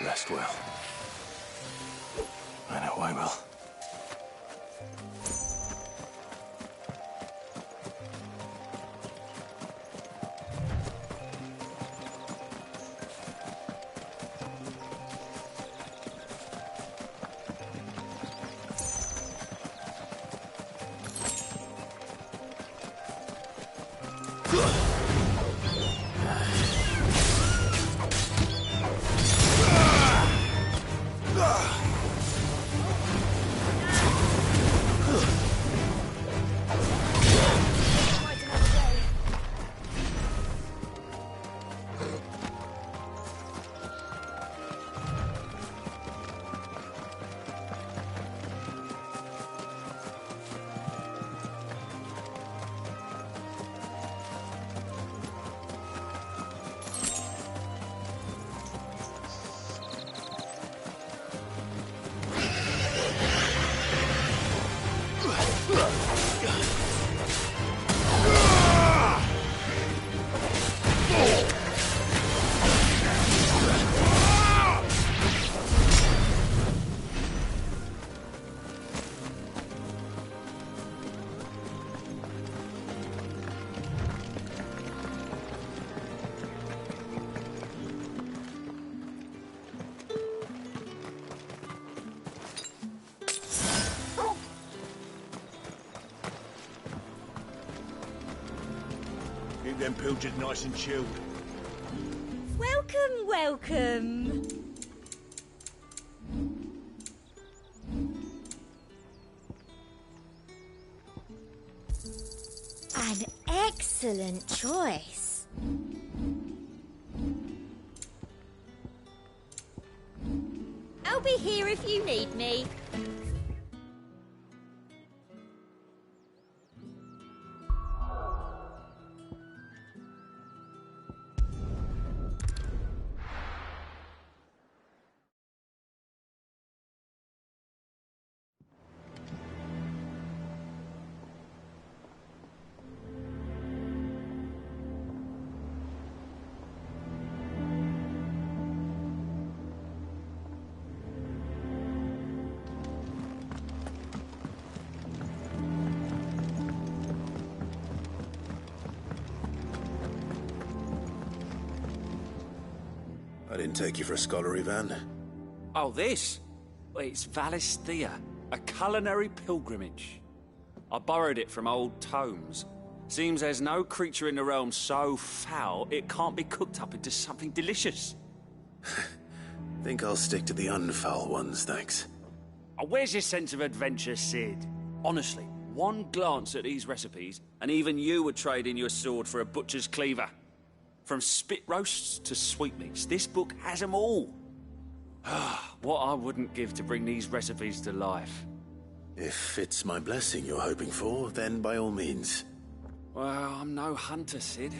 Rest well. I know I will. Keep them pilgers nice and chilled. Welcome, welcome. An excellent choice. I'll be here if you need me. I didn't take you for a scholar, Ivan. Oh, this? Well, it's Valisthea, a culinary pilgrimage. I borrowed it from old tomes. Seems there's no creature in the realm so foul it can't be cooked up into something delicious. Think I'll stick to the unfoul ones, thanks. Oh, where's your sense of adventure, Sid? Honestly, one glance at these recipes, and even you would trade in your sword for a butcher's cleaver. From spit roasts to sweetmeats, this book has them all. What I wouldn't give to bring these recipes to life. If it's my blessing you're hoping for, then by all means. Well, I'm no hunter, Cid.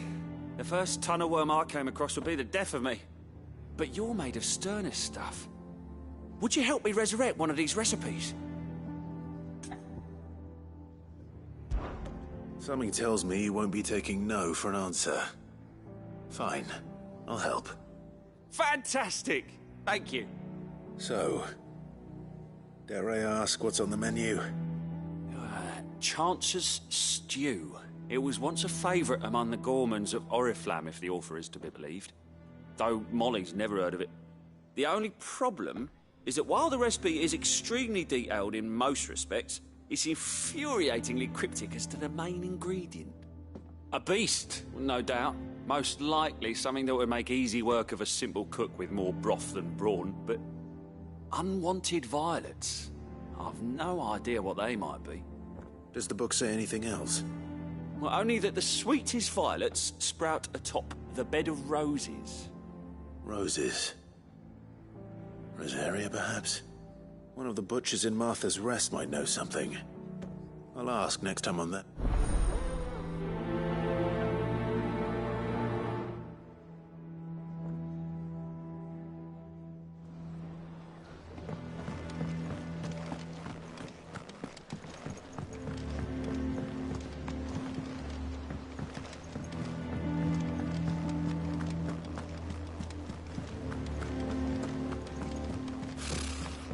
The first tunnel worm I came across would be the death of me. But you're made of sterner stuff. Would you help me resurrect one of these recipes? Something tells me you won't be taking no for an answer. Fine, I'll help. Fantastic! Thank you. So, dare I ask what's on the menu? Chance's Stew. It was once a favourite among the gourmands of Oriflamme, if the author is to be believed. Though Molly's never heard of it. The only problem is that while the recipe is extremely detailed in most respects, it's infuriatingly cryptic as to the main ingredient. A beast, no doubt. Most likely something that would make easy work of a simple cook with more broth than brawn, but unwanted violets. I've no idea what they might be. Does the book say anything else? Well, only that the sweetest violets sprout atop the bed of roses. Roses? Rosaria, perhaps? One of the butchers in Martha's Rest might know something. I'll ask next time I'm there.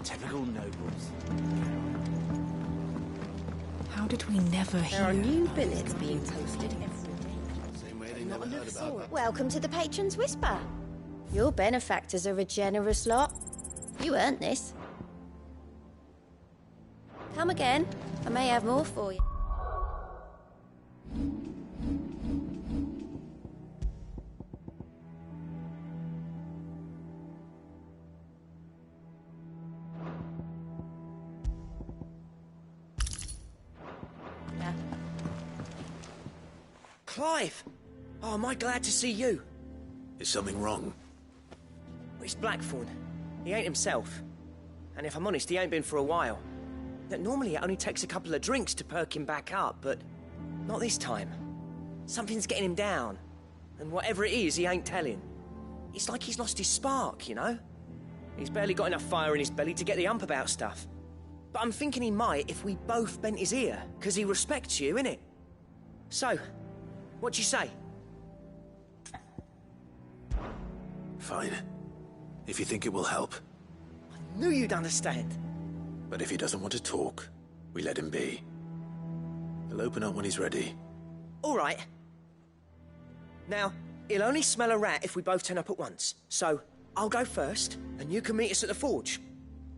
Typical nobles. How did we never hear? There are new billets being posted every day. Welcome to the Patron's Whisper. Your benefactors are a generous lot. You earned this. Come again. I may have more for you. Clive! Oh, am I glad to see you? Is something wrong? It's Blackthorn. He ain't himself. And if I'm honest, he ain't been for a while. That normally it only takes a couple of drinks to perk him back up, but not this time. Something's getting him down. And whatever it is, he ain't telling. It's like he's lost his spark, you know? He's barely got enough fire in his belly to get the ump about stuff. But I'm thinking he might if we both bent his ear, because he respects you, innit? So, what do you say? Fine. If you think it will help. I knew you'd understand. But if he doesn't want to talk, we let him be. He'll open up when he's ready. All right. Now, he'll only smell a rat if we both turn up at once. So, I'll go first, and you can meet us at the forge.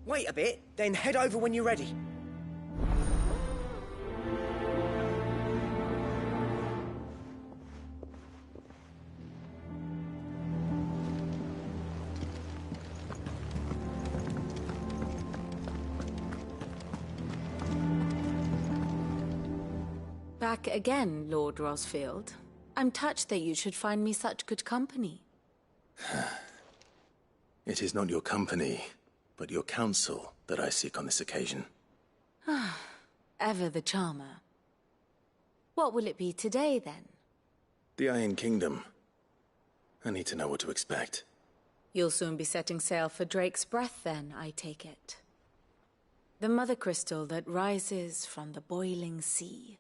Wait a bit, then head over when you're ready. Back again, Lord Rosfield. I'm touched that you should find me such good company. It is not your company, but your counsel that I seek on this occasion. Ever the charmer. What will it be today, then? The Iron Kingdom. I need to know what to expect. You'll soon be setting sail for Drake's Breath, then, I take it. The mother crystal that rises from the boiling sea.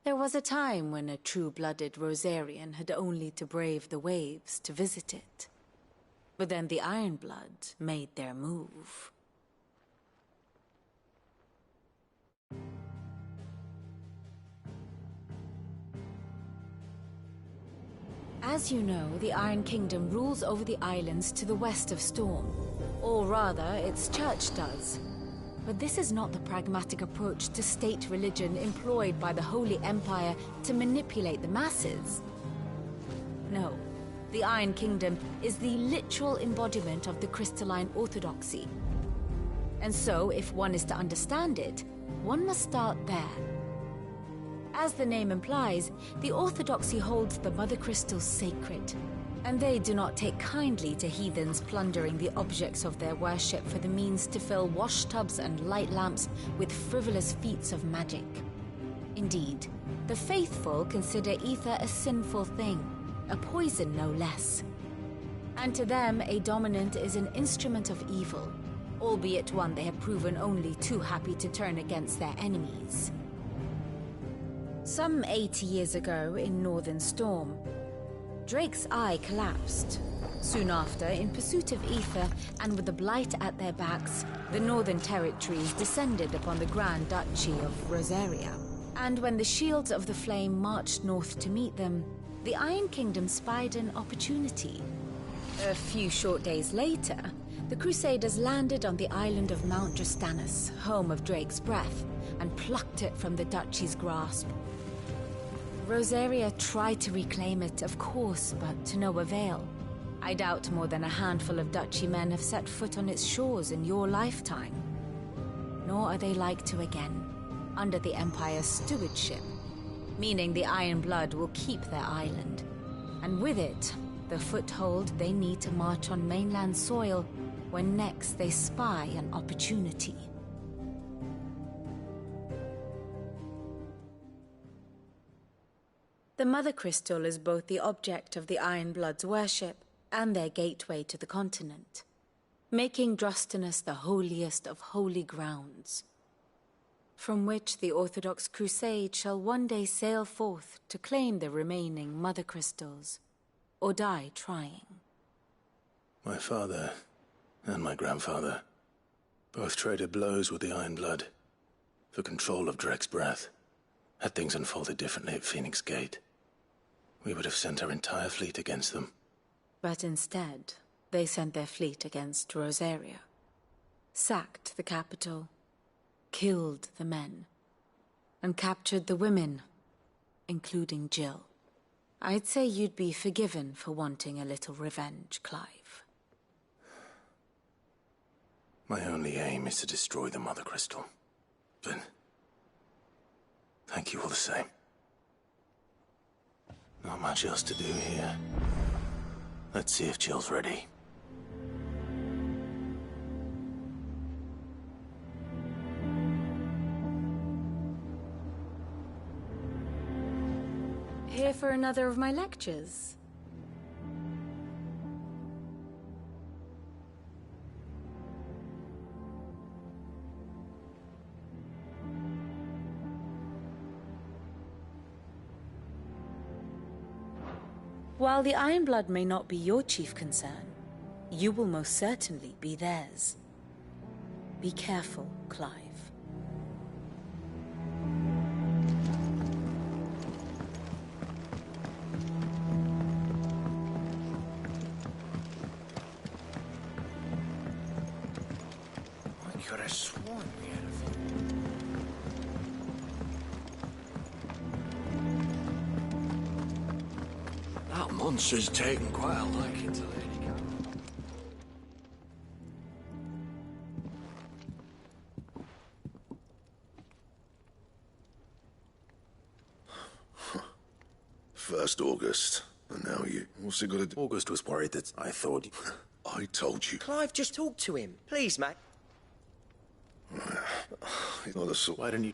There was a time when a true-blooded Rosarian had only to brave the waves to visit it. But then the Ironblood made their move. As you know, the Iron Kingdom rules over the islands to the west of Storm. Or rather, its church does. But this is not the pragmatic approach to state religion employed by the Holy Empire to manipulate the masses. No, the Iron Kingdom is the literal embodiment of the crystalline orthodoxy. And so, if one is to understand it, one must start there. As the name implies, the orthodoxy holds the Mother Crystal sacred, And they do not take kindly to heathens plundering the objects of their worship for the means to fill washtubs and light lamps with frivolous feats of magic. Indeed, the faithful consider ether a sinful thing, a poison no less. And to them, a dominant is an instrument of evil, albeit one they have proven only too happy to turn against their enemies. Some 80 years ago in Northern Storm, Drake's eye collapsed. Soon after, in pursuit of ether and with the Blight at their backs, the Northern Territories descended upon the Grand Duchy of Rosaria. And when the Shields of the Flame marched north to meet them, the Iron Kingdom spied an opportunity. A few short days later, the Crusaders landed on the island of Mount Drastanus, home of Drake's breath, and plucked it from the Duchy's grasp. Rosaria tried to reclaim it, of course, but to no avail. I doubt more than a handful of Duchy men have set foot on its shores in your lifetime. Nor are they like to again, under the Empire's stewardship, meaning the Iron Blood will keep their island, and with it, the foothold they need to march on mainland soil when next they spy an opportunity. The Mother Crystal is both the object of the Iron Blood's worship and their gateway to the continent, making Drastanus the holiest of holy grounds, from which the Orthodox Crusade shall one day sail forth to claim the remaining Mother Crystals, or die trying. My father and my grandfather both traded blows with the Iron Blood for control of Drake's breath. Had things unfolded differently at Phoenix Gate, we would have sent our entire fleet against them. But instead, they sent their fleet against Rosaria, sacked the capital, killed the men, and captured the women, including Jill. I'd say you'd be forgiven for wanting a little revenge, Clive. My only aim is to destroy the Mother Crystal. But thank you all the same. Not much else to do here. Let's see if Jill's ready. Here for another of my lectures? While the Iron Blood may not be your chief concern, you will most certainly be theirs. Be careful, Clive. I could have sworn we had a That monster's taken quite a liking to Lady Gaga. First August, and now you. What's it got to do? August was worried that I thought... I told you. Clive, just talk to him. Please, mate. He's not the sort. Why didn't you...